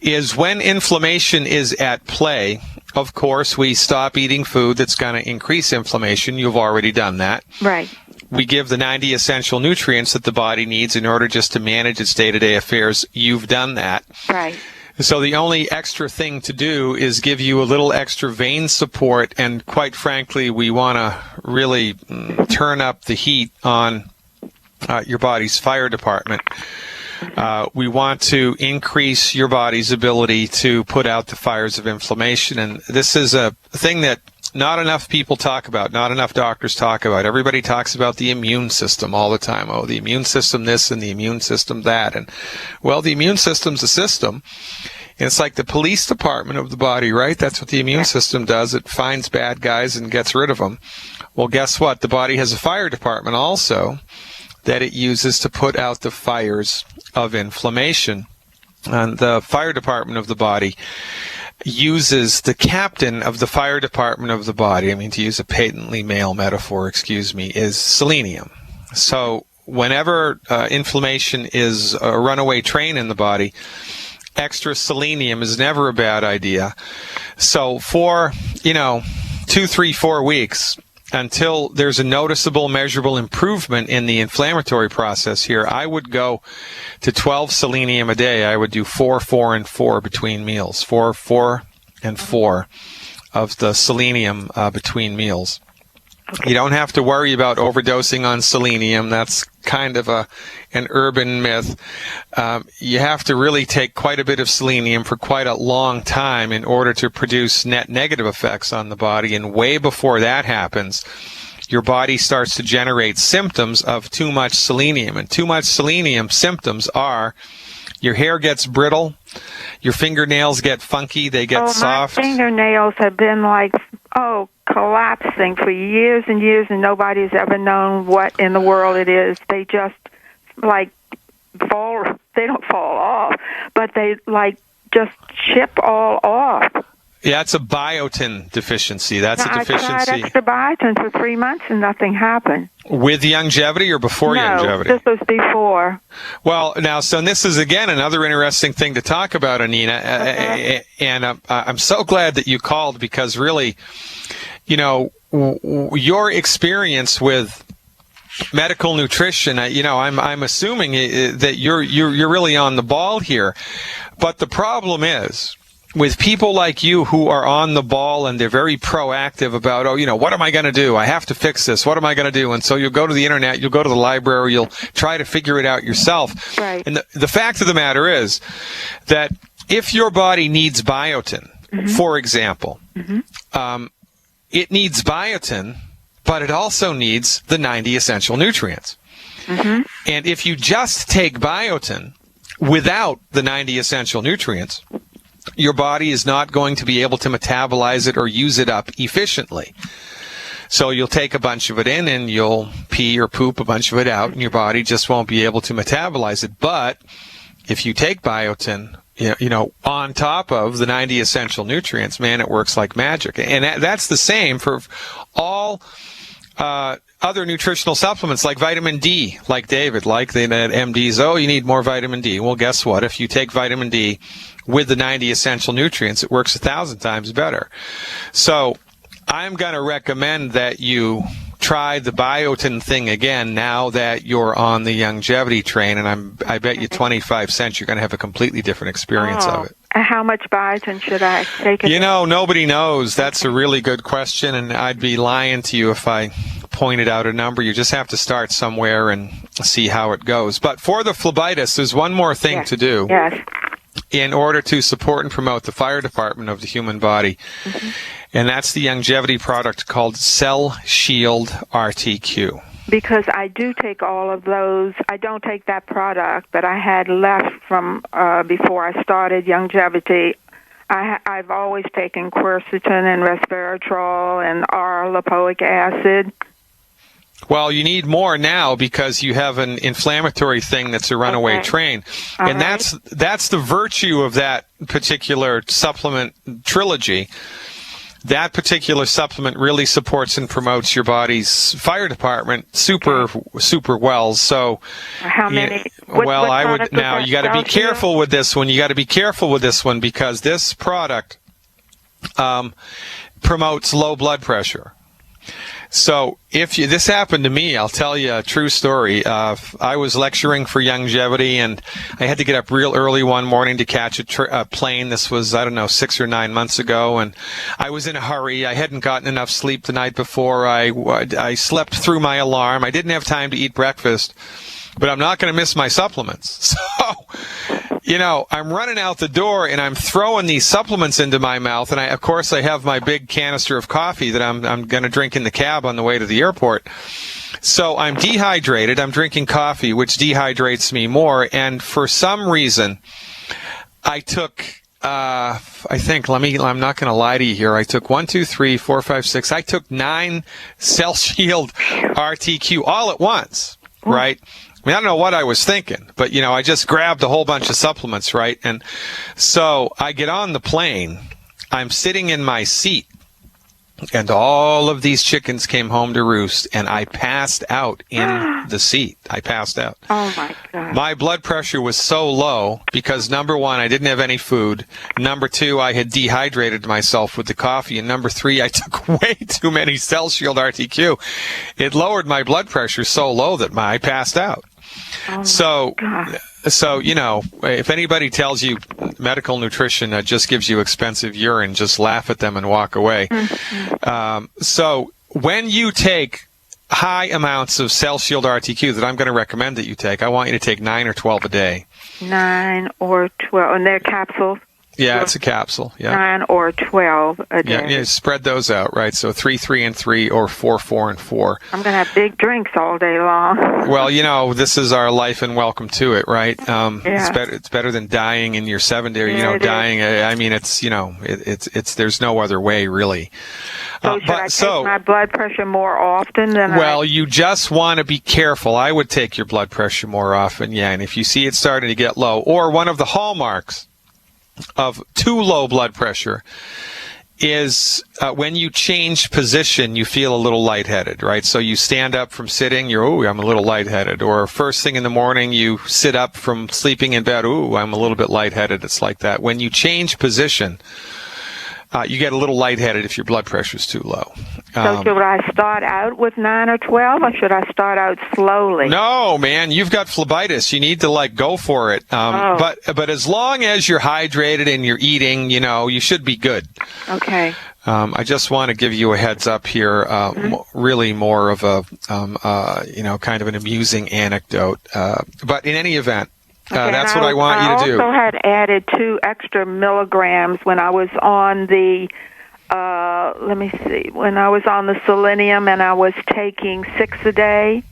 is when inflammation is at play, of course, we stop eating food that's going to increase inflammation. You've already done that. Right. We give the 90 essential nutrients that the body needs in order just to manage its day-to-day affairs. You've done that. Right. So the only extra thing to do is give you a little extra vein support, and quite frankly, we want to really turn up the heat on your body's fire department. We want to increase your body's ability to put out the fires of inflammation, and this is a thing that not enough people talk about, not enough doctors talk about. Everybody talks about the immune system all the time. Oh, the immune system this and the immune system that. And, well, the immune system's a system. And it's like the police department of the body, right? That's what the immune system does. It finds bad guys and gets rid of them. Well, guess what? The body has a fire department also that it uses to put out the fires of inflammation. And the fire department of the body uses the captain of the fire department of the body, I mean, to use a patently male metaphor, is selenium. So whenever inflammation is a runaway train in the body, extra selenium is never a bad idea. So for, 2, 3, 4 weeks, until there's a noticeable, measurable improvement in the inflammatory process here, I would go to 12 selenium a day. I would do 4, 4, and 4 between meals. 4, 4, and 4 of the selenium between meals. Okay. You don't have to worry about overdosing on selenium. That's kind of an urban myth. You have to really take quite a bit of selenium for quite a long time in order to produce net negative effects on the body. And way before that happens, your body starts to generate symptoms of too much selenium. And too much selenium symptoms are your hair gets brittle, your fingernails get funky, they get soft. My fingernails have been collapsing for years and years, and nobody's ever known what in the world it is. They just fall. They don't fall off, but they just chip all off. Yeah, it's a biotin deficiency. That's a deficiency. I tried extra biotin for 3 months and nothing happened. With Youngevity or before Youngevity? No, this was before. Well, now, so this is, again, another interesting thing to talk about, Anina. And I'm so glad that you called because really, your experience with medical nutrition, I'm assuming that you're really on the ball here. But the problem is, with people like you who are on the ball and they're very proactive about, what am I going to do? I have to fix this. What am I going to do? And so you'll go to the internet, you'll go to the library, you'll try to figure it out yourself. Right. And the fact of the matter is that if your body needs biotin, for example, it needs biotin, but it also needs the 90 essential nutrients. And if you just take biotin without the 90 essential nutrients, your body is not going to be able to metabolize it or use it up efficiently. So you'll take a bunch of it in and you'll pee or poop a bunch of it out and your body just won't be able to metabolize it. But if you take biotin, on top of the 90 essential nutrients, man, it works like magic. And that's the same for all other nutritional supplements like vitamin D, like David, like the MDs. Oh, you need more vitamin D. Well, guess what? If you take vitamin D with the 90 essential nutrients, it works 1,000 times better. So I'm going to recommend that you try the biotin thing again now that you're on the Youngevity train, and I bet you 25 cents you're going to have a completely different experience of it. How much biotin should I take? Nobody knows. That's a really good question, and I'd be lying to you if I pointed out a number. You just have to start somewhere and see how it goes. But for the phlebitis, there's one more thing to do. Yes. In order to support and promote the fire department of the human body. And that's the Youngevity product called Cell Shield RTQ. Because I do take all of those. I don't take that product, but I had left from before I started Youngevity. I've always taken quercetin and resveratrol and R-lipoic acid. Well, you need more now because you have an inflammatory thing that's a runaway train. And that's the virtue of that particular supplement trilogy. That particular supplement really supports and promotes your body's fire department super well. So how many? I would now you got to be careful with this one. You got to be careful with this one because this product promotes low blood pressure. So this happened to me, I'll tell you a true story. I was lecturing for Youngevity, and I had to get up real early one morning to catch a plane. This was, 6 or 9 months ago, and I was in a hurry. I hadn't gotten enough sleep the night before. I slept through my alarm. I didn't have time to eat breakfast, but I'm not going to miss my supplements. So, I'm running out the door and I'm throwing these supplements into my mouth, and of course I have my big canister of coffee that I'm going to drink in the cab on the way to the airport. So I'm dehydrated. I'm drinking coffee, which dehydrates me more. And for some reason, I took, I'm not going to lie to you here. I took 1, 2, 3, 4, 5, 6. I took 9 Cell Shield RTQ all at once, right? I don't know what I was thinking, but, I just grabbed a whole bunch of supplements, right? And so I get on the plane. I'm sitting in my seat. And all of these chickens came home to roost, and I passed out in the seat. I passed out. Oh, my God. My blood pressure was so low because, number one, I didn't have any food. Number two, I had dehydrated myself with the coffee. And number three, I took way too many Cell Shield RTQ. It lowered my blood pressure so low that I passed out. Oh, So, God. if anybody tells you medical nutrition just gives you expensive urine, just laugh at them and walk away. So when you take high amounts of Cell Shield RTQ that I'm going to recommend that you take, I want you to take 9 or 12 a day. 9 or 12. And they're capsules? Yeah, it's a capsule. Yeah. 9 or 12 a day. Yeah, spread those out, right? So 3, 3, and 3, or 4, 4, and 4. I'm going to have big drinks all day long. Well, this is our life, and welcome to it, right? Yeah. It's better than dying in your 70s, or Yeah, it dying. I mean, it's there's no other way, really. So should I take my blood pressure more often than Well, you just want to be careful. I would take your blood pressure more often, yeah. And if you see it starting to get low, or one of the hallmarks of too low blood pressure is when you change position, you feel a little lightheaded, right? So you stand up from sitting, I'm a little lightheaded. Or first thing in the morning, you sit up from sleeping in bed, I'm a little bit lightheaded. It's like that. When you change position, you get a little lightheaded if your blood pressure is too low. So should I start out with 9 or 12, or should I start out slowly? No, man, you've got phlebitis. You need to go for it. But as long as you're hydrated and you're eating, you should be good. Okay. I just want to give you a heads up here. Really more of a kind of an amusing anecdote. But in any event. That's what I want you to do. I also had added 2 extra milligrams when I was on the, when I was on the selenium and I was taking 6 a day.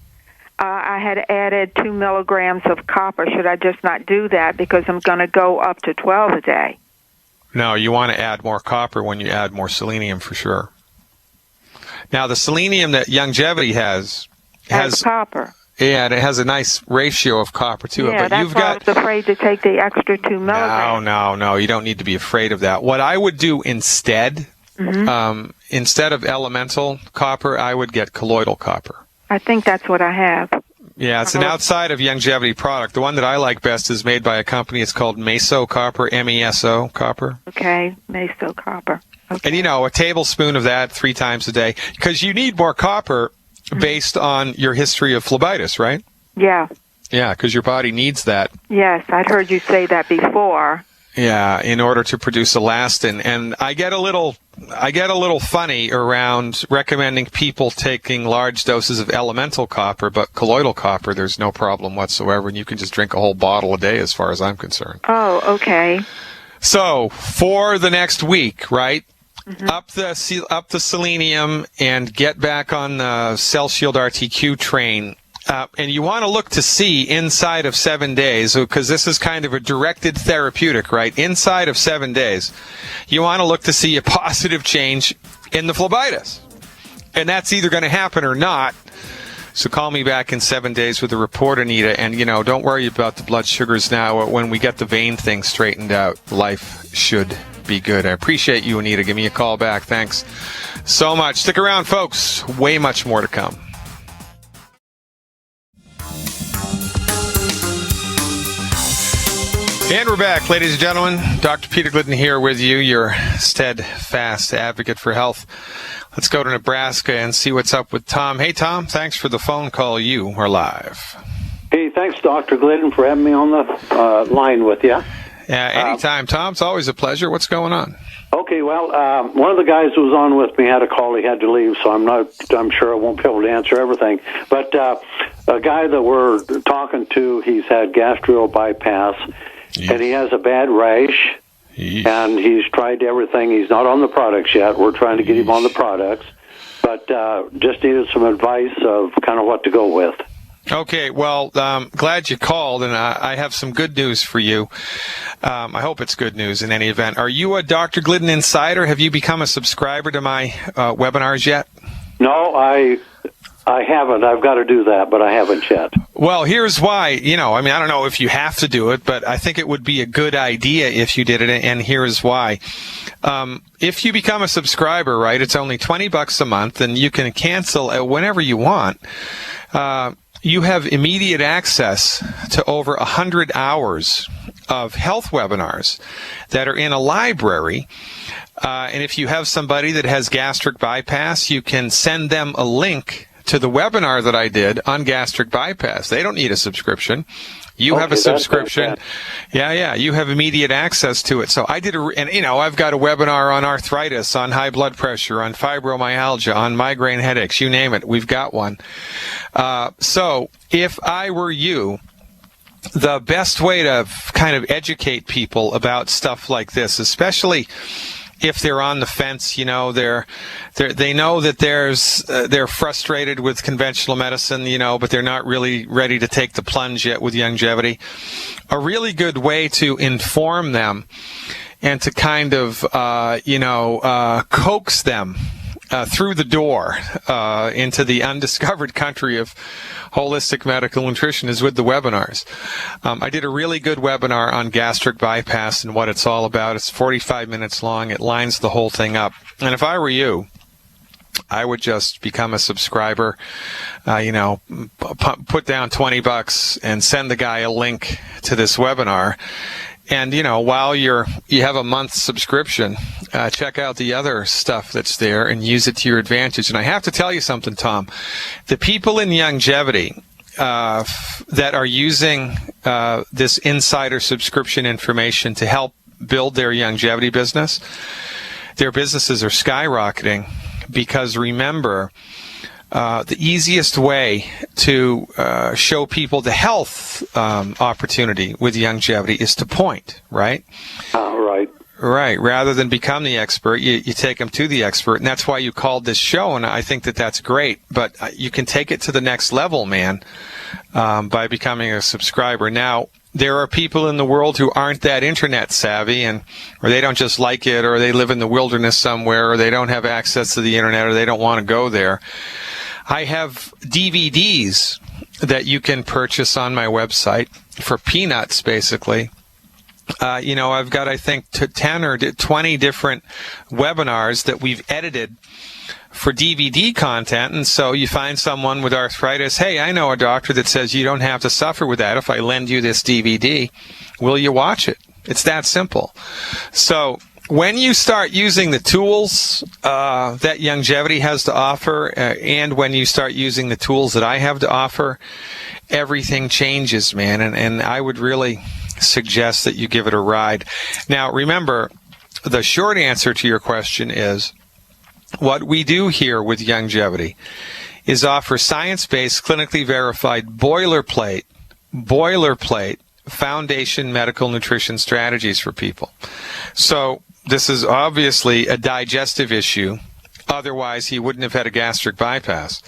I had added 2 milligrams of copper. Should I just not do that because I'm going to go up to 12 a day? No, you want to add more copper when you add more selenium for sure. Now, the selenium that Youngevity has copper. Yeah, and it has a nice ratio of copper to it. But that's why I was afraid to take the extra 2 milligrams. No. You don't need to be afraid of that. What I would do instead, instead of elemental copper, I would get colloidal copper. I think that's what I have. Yeah, it's an outside of Youngevity product. The one that I like best is made by a company. It's called Meso Copper, MESO Copper. Okay, Meso Copper. Okay. And, a tablespoon of that 3 times a day. Because you need more copper based on your history of phlebitis, right? Yeah. Yeah, because your body needs that. Yes, I'd heard you say that before. Yeah, in order to produce elastin. And I get a little funny around recommending people taking large doses of elemental copper, but colloidal copper, there's no problem whatsoever, and you can just drink a whole bottle a day as far as I'm concerned. Oh, okay. So, for the next week, right? Up the selenium and get back on the Cell Shield RTQ train. And you want to look to see inside of 7 days, because this is kind of a directed therapeutic, right? Inside of 7 days, you want to look to see a positive change in the phlebitis. And that's either going to happen or not. So call me back in 7 days with a report, Anita. And, don't worry about the blood sugars now. When we get the vein thing straightened out, life should be good. I appreciate you, Anita. Give me a call back. Thanks so much. Stick around, folks. Way much more to come. And we're back, ladies and gentlemen. Dr. Peter Glidden here with you, your steadfast advocate for health. Let's go to Nebraska and see what's up with Tom. Hey, Tom, thanks for the phone call. You are live. Hey, thanks, Dr. Glidden, for having me on the line with you. Yeah, anytime, Tom. It's always a pleasure. What's going on? Okay, well, one of the guys who was on with me had a call. He had to leave, so I'm sure I won't be able to answer everything. But a guy that we're talking to, he's had gastro bypass. and he has a bad rash. Yeesh. And he's tried everything. He's not on the products yet. We're trying to get him on the products, but just needed some advice of kind of what to go with. Okay, well, glad you called, and I have some good news for you. I hope it's good news in any event. Are you a Dr. Glidden Insider? Have you become a subscriber to my webinars yet? No, I haven't. I've got to do that, but I haven't yet. Well, here's why. I don't know if you have to do it, but I think it would be a good idea if you did it, and here's why. If you become a subscriber, right, it's only $20 a month, and you can cancel whenever you want. You have immediate access to over 100 hours of health webinars that are in a library. And if you have somebody that has gastric bypass, you can send them a link to the webinar that I did on gastric bypass. They don't need a subscription. You have a subscription. Yeah. You have immediate access to it. So I did I've got a webinar on arthritis, on high blood pressure, on fibromyalgia, on migraine headaches, you name it. We've got one. So if I were you, the best way to kind of educate people about stuff like this, especially if they're on the fence, they know that they're frustrated with conventional medicine, but they're not really ready to take the plunge yet with Youngevity. A really good way to inform them and to kind of, coax them through the door into the undiscovered country of holistic medical nutrition is with the webinars. I did a really good webinar on gastric bypass and what it's all about. It's 45 minutes long. It lines the whole thing up. And if I were you, I would just become a subscriber, put down $20 and send the guy a link to this webinar. And, while you have a month subscription, check out the other stuff that's there and use it to your advantage. And I have to tell you something, Tom. The people in Youngevity that are using this insider subscription information to help build their Youngevity business, their businesses are skyrocketing because, remember, the easiest way to show people the health opportunity with Youngevity is to point, right? Right. Right. Rather than become the expert, you take them to the expert, and that's why you called this show, and I think that that's great. But you can take it to the next level, man, by becoming a subscriber. Now, there are people in the world who aren't that internet savvy, or they don't just like it, or they live in the wilderness somewhere, or they don't have access to the internet, or they don't want to go there. I have DVDs that you can purchase on my website for peanuts, basically. I've got, I think, 10 or 20 different webinars that we've edited for DVD content. And so you find someone with arthritis, hey, I know a doctor that says you don't have to suffer with that. If I lend you this DVD, will you watch it? It's that simple. So when you start using the tools that Youngevity has to offer, and when you start using the tools that I have to offer, everything changes, man. And I would really suggest that you give it a ride. Now, remember, the short answer to your question is what we do here with Youngevity is offer science-based, clinically verified boilerplate foundation medical nutrition strategies for people. So this is obviously a digestive issue. Otherwise, he wouldn't have had a gastric bypass.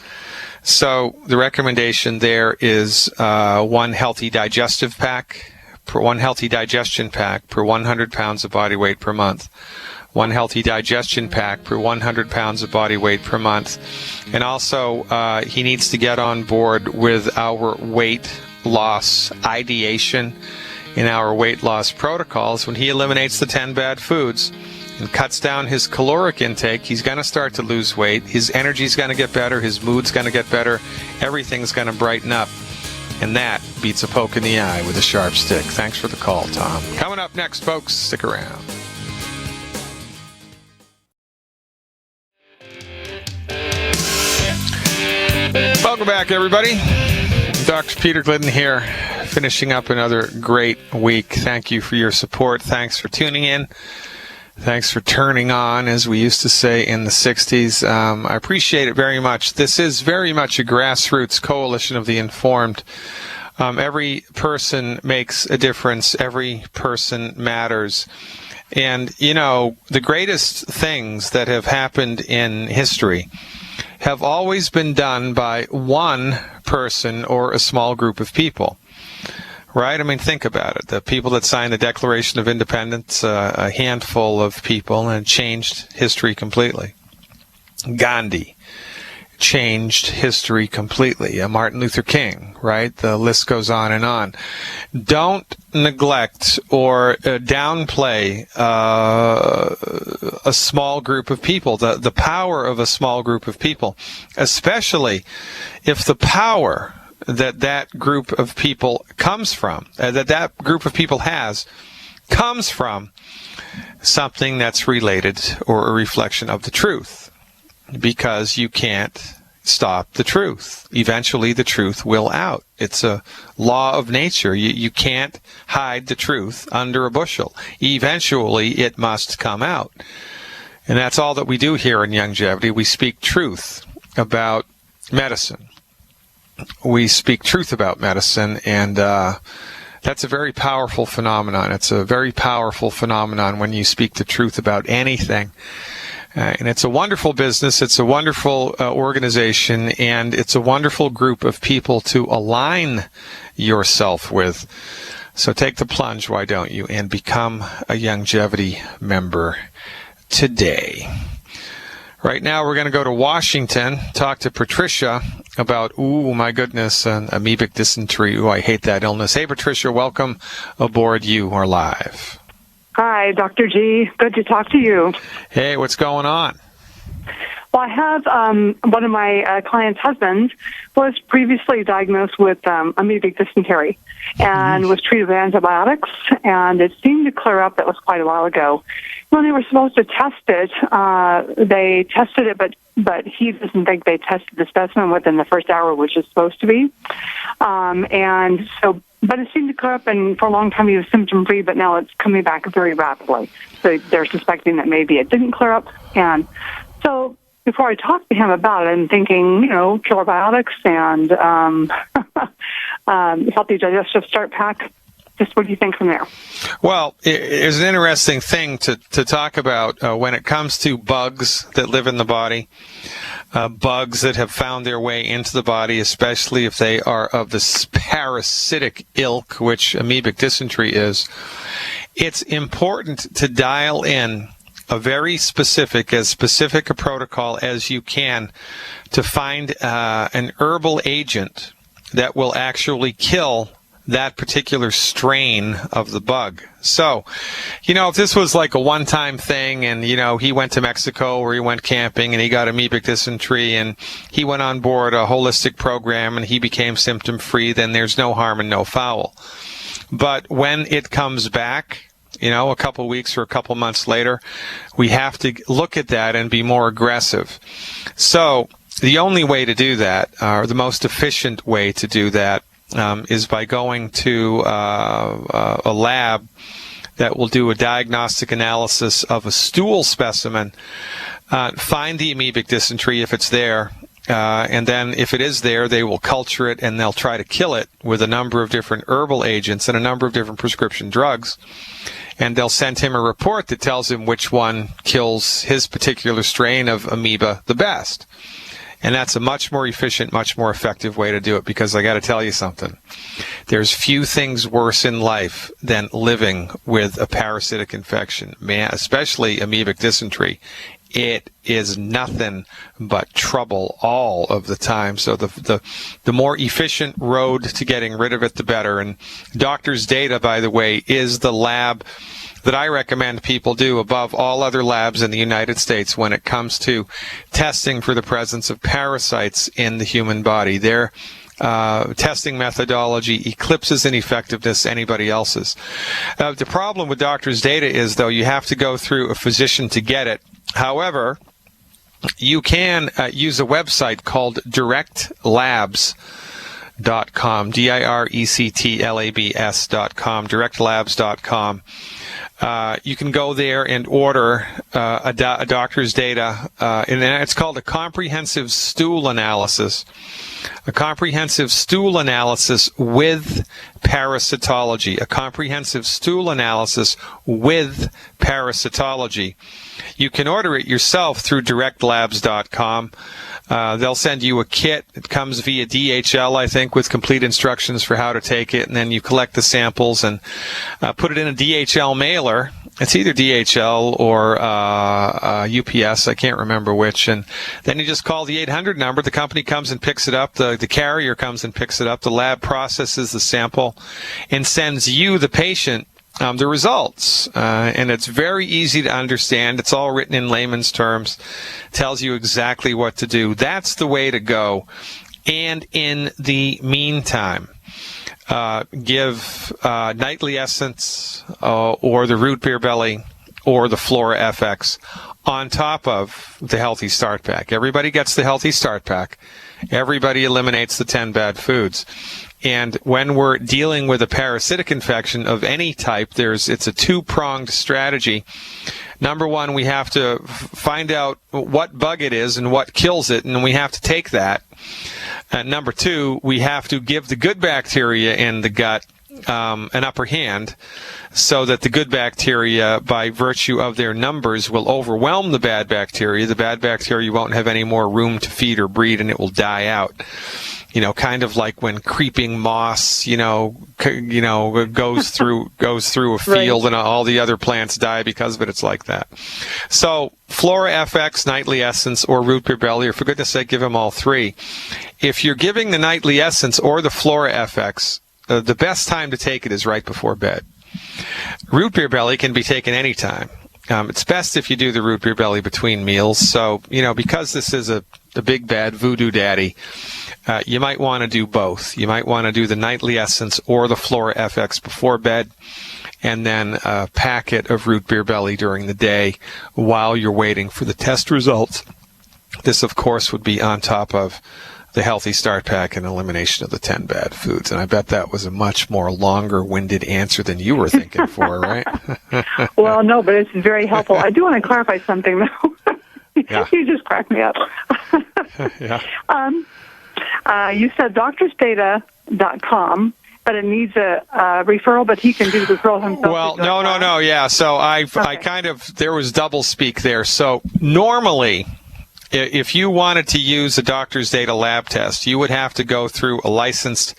So the recommendation there is one healthy digestion pack per 100 pounds of body weight per month. One healthy digestion pack per 100 pounds of body weight per month. And also, he needs to get on board with our weight loss ideation in our weight loss protocols. When he eliminates the 10 bad foods and cuts down his caloric intake, he's going to start to lose weight. His energy's going to get better. His mood's going to get better. Everything's going to brighten up. And that beats a poke in the eye with a sharp stick. Thanks for the call, Tom. Coming up next, folks, stick around. Welcome back, everybody. Dr. Peter Glidden here, finishing up another great week. Thank you for your support. Thanks for tuning in. Thanks for turning on, as we used to say in the 60s. I appreciate it very much. This is very much a grassroots coalition of the informed Every person makes a difference. Every person matters. And, the greatest things that have happened in history have always been done by one person or a small group of people. Right? I mean, think about it. The people that signed the Declaration of Independence, a handful of people, and changed history completely. Gandhi changed history completely. Martin Luther King, right? The list goes on and on. Don't neglect or downplay a small group of people, the power of a small group of people, especially if the power that group of people comes from, that group of people comes from something that's related or a reflection of the truth. Because you can't stop the truth. Eventually the truth will out. It's a law of nature. You can't hide the truth under a bushel. Eventually it must come out. And that's all that we do here in Youngevity. We speak truth about medicine. We speak truth about medicine, and that's a very powerful phenomenon. It's a very powerful phenomenon when you speak the truth about anything. And it's a wonderful business, it's a wonderful organization, and it's a wonderful group of people to align yourself with. So take the plunge, why don't you, and become a Youngevity member today. Right now we're going to go to Washington, talk to Patricia about, my goodness, an amoebic dysentery. I hate that illness. Hey, Patricia, welcome aboard. You are live. Hi, Dr. G. Good to talk to you. Hey, what's going on? Well, I have one of my clients' husbands was previously diagnosed with amoebic dysentery and was treated with antibiotics, and it seemed to clear up. That was quite a while ago. When they were supposed to test it, they tested it, but he doesn't think they tested the specimen within the first hour, which is supposed to be. But it seemed to clear up, and for a long time he was symptom-free, but now it's coming back very rapidly. So they're suspecting that maybe it didn't clear up. And so before I talk to him about it, I'm thinking, killer biotics and healthy digestive start pack. Just what do you think from there? Well, it's an interesting thing to talk about when it comes to bugs that live in the body, bugs that have found their way into the body, especially if they are of the parasitic ilk, which amoebic dysentery is. It's important to dial in a very specific a protocol as you can to find an herbal agent that will actually kill that particular strain of the bug. So, if this was like a one-time thing and, he went to Mexico or he went camping and he got amoebic dysentery and he went on board a holistic program and he became symptom-free, then there's no harm and no foul. But when it comes back, a couple weeks or a couple months later, we have to look at that and be more aggressive. So the only way to do that, or the most efficient way to do that, is by going to a lab that will do a diagnostic analysis of a stool specimen, find the amoebic dysentery if it's there, and then if it is there, they will culture it and they'll try to kill it with a number of different herbal agents and a number of different prescription drugs. And they'll send him a report that tells him which one kills his particular strain of amoeba the best. And that's a much more efficient, much more effective way to do it, because I got to tell you something. There's few things worse in life than living with a parasitic infection, especially amoebic dysentery. It is nothing but trouble all of the time. So the more efficient road to getting rid of it, the better. And Doctors Data, by the way, is the lab that I recommend people do above all other labs in the United States when it comes to testing for the presence of parasites in the human body. Their testing methodology eclipses in effectiveness anybody else's. The problem with Doctors Data is, though, you have to go through a physician to get it. However, you can use a website called directlabs.com, DIRECTLABS.com, directlabs.com. you can go there and order a doctor's data, and it's called a comprehensive stool analysis. A comprehensive stool analysis with parasitology. A comprehensive stool analysis with parasitology. You can order it yourself through directlabs.com. They'll send you a kit. It comes via DHL, I think, with complete instructions for how to take it. And then you collect the samples and put it in a DHL mailer. It's either DHL or UPS. I can't remember which. And then you just call the 800 number. The company comes and picks it up. The carrier comes and picks it up. The lab processes the sample and sends you, the patient, the results. And it's very easy to understand. It's all written in layman's terms. Tells you exactly what to do. That's the way to go. And in the meantime, give Nightly Essence or the Root Beer Belly or the Flora FX on top of the Healthy Start Pack. Everybody gets the Healthy Start Pack. Everybody eliminates the 10 bad foods. And when we're dealing with a parasitic infection of any type, it's a two-pronged strategy. Number one, we have to find out what bug it is and what kills it, and we have to take that. Number two, we have to give the good bacteria in the gut an upper hand so that the good bacteria, by virtue of their numbers, will overwhelm the bad bacteria. The bad bacteria won't have any more room to feed or breed, and it will die out. Kind of like when creeping moss, goes through a field, right, and all the other plants die because of it. It's like that. So Flora FX, Nightly Essence, or Root Beer Belly, or for goodness sake, give them all three. If you're giving the Nightly Essence or the Flora FX, the best time to take it is right before bed. Root Beer Belly can be taken anytime. It's best if you do the Root Beer Belly between meals. So, because this is a big bad voodoo daddy, you might want to do both. You might want to do the Nightly Essence or the Flora FX before bed, and then a packet of Root Beer Belly during the day while you're waiting for the test results. This, of course, would be on top of the Healthy Start Pack and elimination of the 10 bad foods. And I bet that was a much more longer-winded answer than you were thinking for, right? Well, no, but it's very helpful. I do want to clarify something, though. Yeah. You just cracked me up. Yeah. You said doctorsdata.com, but it needs a referral, but he can do the referral himself. Well, no. Yeah, so I there was double speak there. So normally, if you wanted to use a doctor's data lab test, you would have to go through a licensed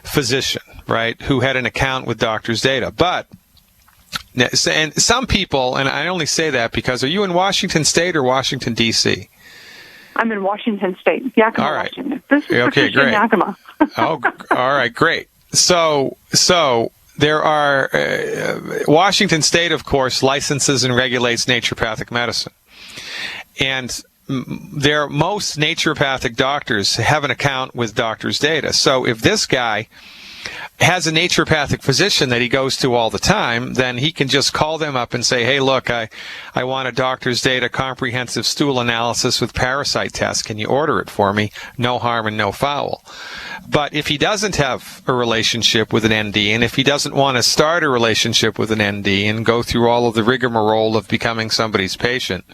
physician, right, who had an account with doctor's data. But, and some people, and I only say that because, are you in Washington State or Washington, D.C.? I'm in Washington State, Yakima, all right. Washington. This is okay, great. Yakima. Oh, all right, great. So there are, Washington State, of course, licenses and regulates naturopathic medicine. And most naturopathic doctors have an account with doctor's data. So if this guy has a naturopathic physician that he goes to all the time, then he can just call them up and say, hey, look, I want a doctor's data comprehensive stool analysis with parasite tests. Can you order it for me? No harm and no foul. But if he doesn't have a relationship with an ND, and if he doesn't want to start a relationship with an ND and go through all of the rigmarole of becoming somebody's patient,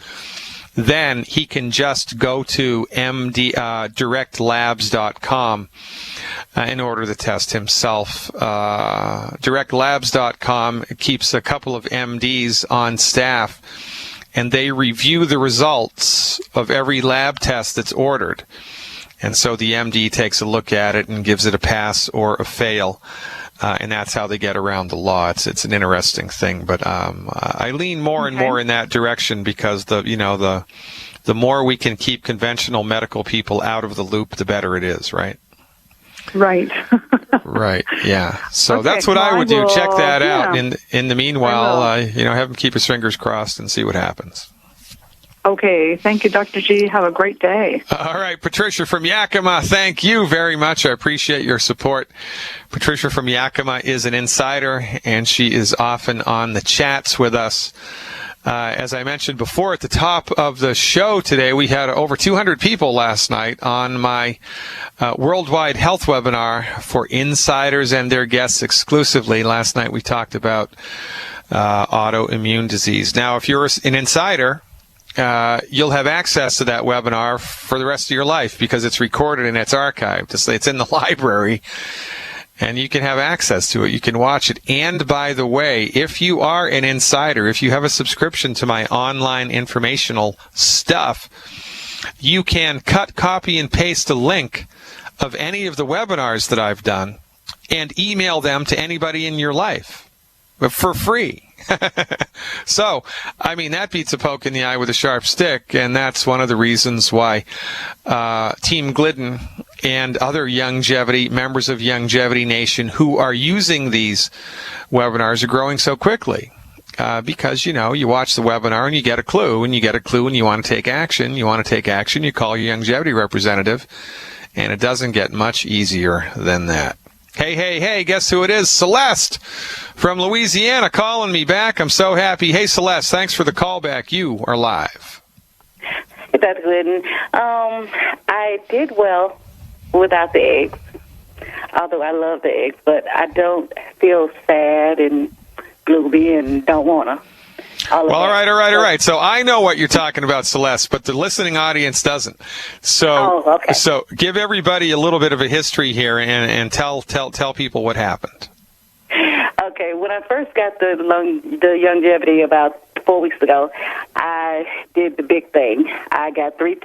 then he can just go to directlabs.com in order to test himself. Directlabs.com keeps a couple of MDs on staff, and they review the results of every lab test that's ordered. And so the MD takes a look at it and gives it a pass or a fail. And that's how they get around the law. It's an interesting thing, but I lean more and more in that direction because the more we can keep conventional medical people out of the loop, the better it is, right? Right. Right. Yeah. So okay, that's what I would do. Check that out. Yeah. In the meanwhile, have him keep his fingers crossed and see what happens. Okay. Thank you, Dr. G. Have a great day. All right. Patricia from Yakima, thank you very much. I appreciate your support. Patricia from Yakima is an insider, and she is often on the chats with us. As I mentioned before at the top of the show today, we had over 200 people last night on my worldwide health webinar for insiders and their guests exclusively. Last night we talked about autoimmune disease. Now, if you're an insider, you'll have access to that webinar for the rest of your life because it's recorded and it's archived. It's in the library, and you can have access to it. You can watch it. And by the way, if you are an insider, if you have a subscription to my online informational stuff, you can cut, copy, and paste a link of any of the webinars that I've done and email them to anybody in your life for free. So, I mean, that beats a poke in the eye with a sharp stick, and that's one of the reasons why Team Glidden and other Youngevity, members of Youngevity Nation who are using these webinars are growing so quickly. Because, you watch the webinar and you get a clue, and you want to take action. You want to take action, you call your Youngevity representative, and it doesn't get much easier than that. Hey, guess who it is? Celeste from Louisiana calling me back. I'm so happy. Hey, Celeste, thanks for the call back. You are live. Hey, Dr. Glidden. I did well without the eggs, although I love the eggs, but I don't feel sad and gloomy and don't want to. All right. So I know what you're talking about, Celeste, but the listening audience doesn't. So, So give everybody a little bit of a history here and tell people what happened. Okay, when I first got the Youngevity about 4 weeks ago, I did the big thing. I got three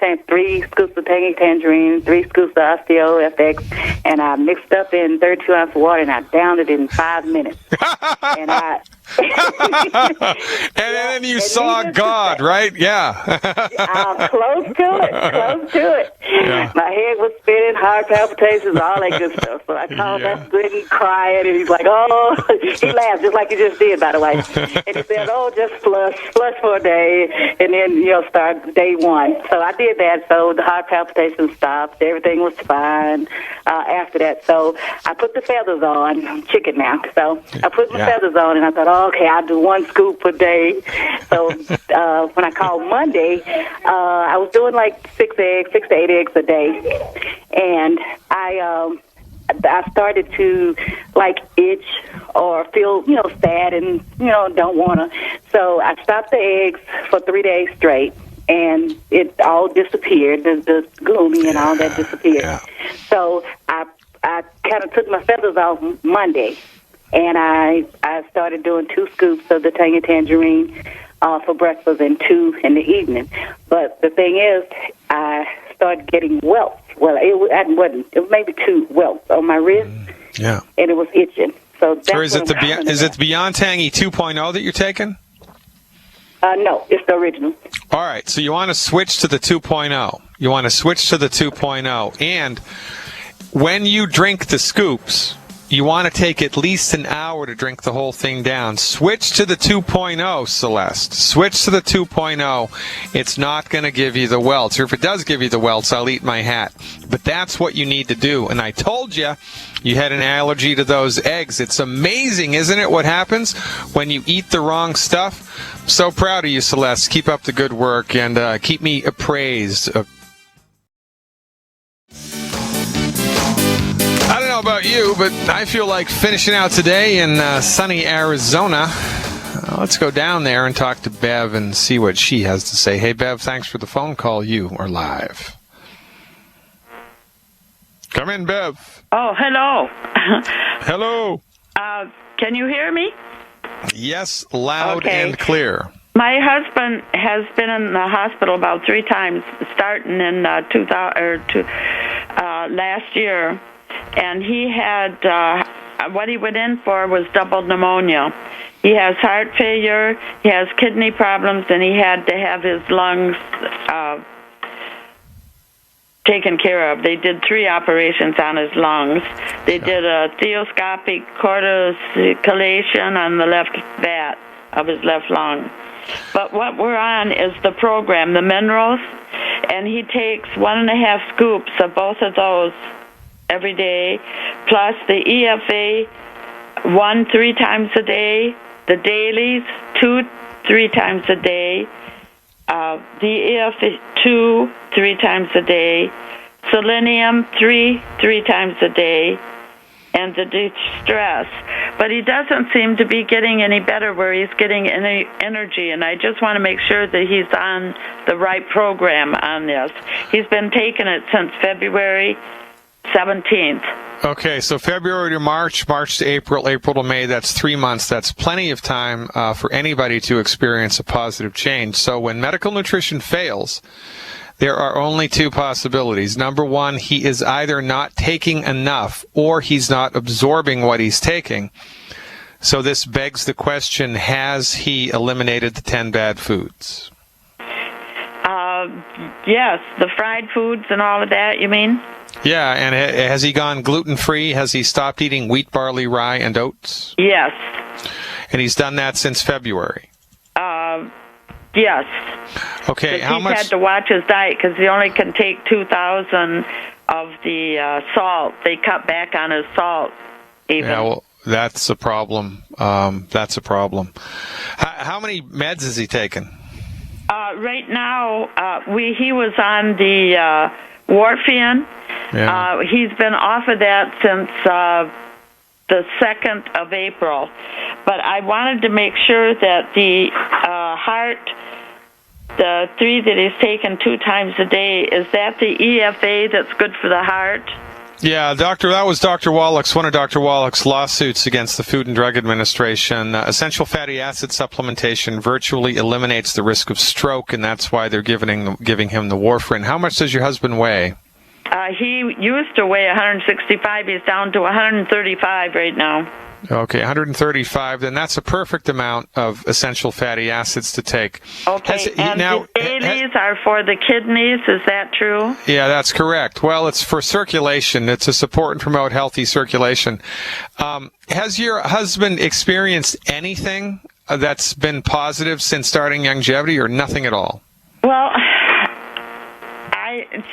scoops of Tangy Tangerine, 3 scoops of Osteo FX, and I mixed up in 32 ounce of water, and I downed it in 5 minutes. And then you saw God, right? Yeah. Close to it. Yeah. My head was spinning, heart palpitations, all that good stuff. So I called Dr. Glidden crying, and he's like, oh, he laughed just like he just did, by the way. And he said, oh, just flush for a day, and then start day 1. So I did that. So the heart palpitations stopped. Everything was fine after that. So I put the feathers on. I'm chicken now. So I put my feathers on, and I thought, okay, I'll do 1 scoop a day. So when I called Monday, I was doing like 6 to 8 eggs a day, and I started to itch or feel sad and don't want to. So I stopped the eggs for 3 days straight, and it all disappeared. The gloomy and all that disappeared. Yeah. So I kind of took my feathers off Monday, and I started doing 2 scoops of the Tangy Tangerine for breakfast and 2 in the evening. But the thing is, I started getting welts. Well, it was maybe 2 welts on my wrist. Yeah. And it was itching. So that's is it the Beyond Tangy 2.0 that you're taking? No, it's the original. All right, so you want to switch to the 2.0. You want to switch to the 2.0. And when you drink the scoops, you want to take at least an hour to drink the whole thing down. Switch to the 2.0, Celeste. Switch to the 2.0. It's not going to give you the welts. Or if it does give you the welts, I'll eat my hat. But that's what you need to do. And I told you had an allergy to those eggs. It's amazing, isn't it, what happens when you eat the wrong stuff? I'm so proud of you, Celeste. Keep up the good work and keep me appraised of. I don't know about you, but I feel like finishing out today in sunny Arizona. Let's go down there and talk to Bev and see what she has to say. Hey, Bev, thanks for the phone call. You are live. Come in, Bev. Oh, hello. Hello. Can you hear me? Yes, loud and clear. My husband has been in the hospital about 3 times, starting in last year. And he had, what he went in for was double pneumonia. He has heart failure, he has kidney problems, and he had to have his lungs taken care of. They did 3 operations on his lungs. They did a theoscopic corticulation on the left vat of his left lung. But what we're on is the program, the minerals, and he takes 1.5 scoops of both of those every day, plus the EFA 1 3 times a day, the dailies 2 3 times a day, the EFA 2 3 times a day, selenium 3 times a day, and the distress. but he doesn't seem to be getting any better where he's getting any energy, and I just want to make sure that he's on the right program on this. He's been taking it since February 17th. Okay, so February to March, March to April, April to May, that's 3 months. That's plenty of time for anybody to experience a positive change. So when medical nutrition fails, there are only two possibilities. Number one, he is either not taking enough or he's not absorbing what he's taking. So this begs the question, has he eliminated the 10 bad foods? Yes, the fried foods and all of that, you mean? Yeah, and has he gone gluten-free? Has he stopped eating wheat, barley, rye, and oats? Yes. And he's done that since February? Yes. Okay, how he's much? He's had to watch his diet because he only can take 2,000 of the salt. They cut back on his salt, even. Yeah, well, that's a problem. That's a problem. How many meds has he taken? Right now, he was on the Warfarin. Yeah. He's been off of that since the 2nd of April. But I wanted to make sure that the heart, the 3 that he's taken 2 times a day, is that the EFA that's good for the heart? Yeah, Doctor, that was Dr. Wallach's, one of Dr. Wallach's lawsuits against the Food and Drug Administration. Essential fatty acid supplementation virtually eliminates the risk of stroke, and that's why they're giving him the warfarin. How much does your husband weigh? He used to weigh 165. He's down to 135 right now. Okay, 135. Then that's a perfect amount of essential fatty acids to take. Okay, the dailies are for the kidneys. Is that true? Yeah, that's correct. Well, it's for circulation. It's to support and promote healthy circulation. Has your husband experienced anything that's been positive since starting Youngevity, or nothing at all? Well,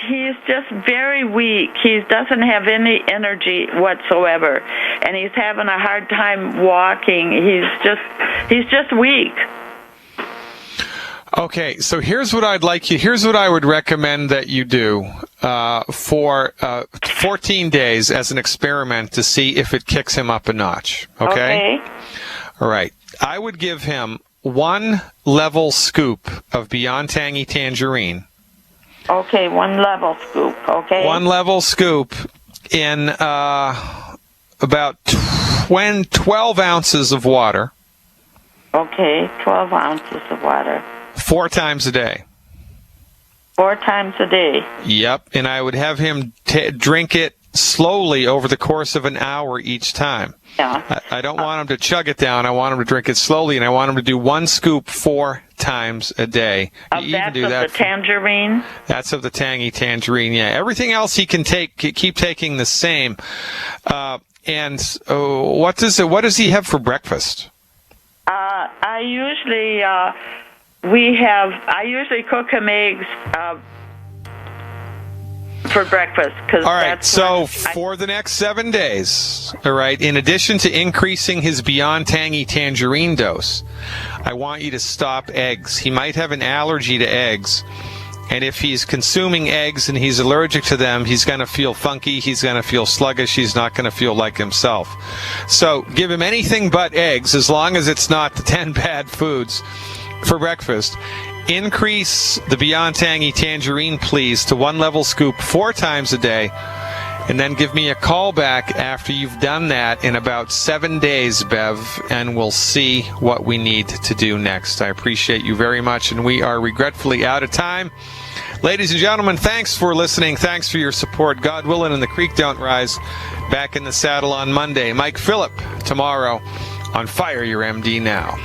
he's just very weak. He doesn't have any energy whatsoever, and he's having a hard time walking. He's just weak. Okay, so here's what I would recommend that you do for 14 days as an experiment to see if it kicks him up a notch. Okay? All right. I would give him 1 level scoop of Beyond Tangy Tangerine. Okay, 1 level scoop, okay? 1 level scoop in about 12 ounces of water. Okay, 12 ounces of water. 4 times a day. 4 times a day? Yep, and I would have him drink it slowly over the course of an hour each time. Yeah. I don't want him to chug it down. I want him to drink it slowly, and I want him to do 1 scoop 4 times a day. The tangerine? That's of the tangy tangerine, yeah. Everything else he can keep taking the same. And what does he have for breakfast? I usually cook him eggs for breakfast. All right, so for the next 7 days, all right, in addition to increasing his Beyond Tangy Tangerine dose, I want you to stop eggs. He might have an allergy to eggs, and if he's consuming eggs and he's allergic to them, he's going to feel funky, he's going to feel sluggish, he's not going to feel like himself. So give him anything but eggs, as long as it's not the 10 bad foods for breakfast. Increase the Beyond Tangy Tangerine, please, to 1 level scoop 4 times a day, and then give me a call back after you've done that in about 7 days, Bev, and we'll see what we need to do next. I appreciate you very much, and we are regretfully out of time. Ladies and gentlemen, thanks for listening. Thanks for your support. God willing, and the creek don't rise. Back in the saddle on Monday. Mike Phillip tomorrow on Fire Your MD Now.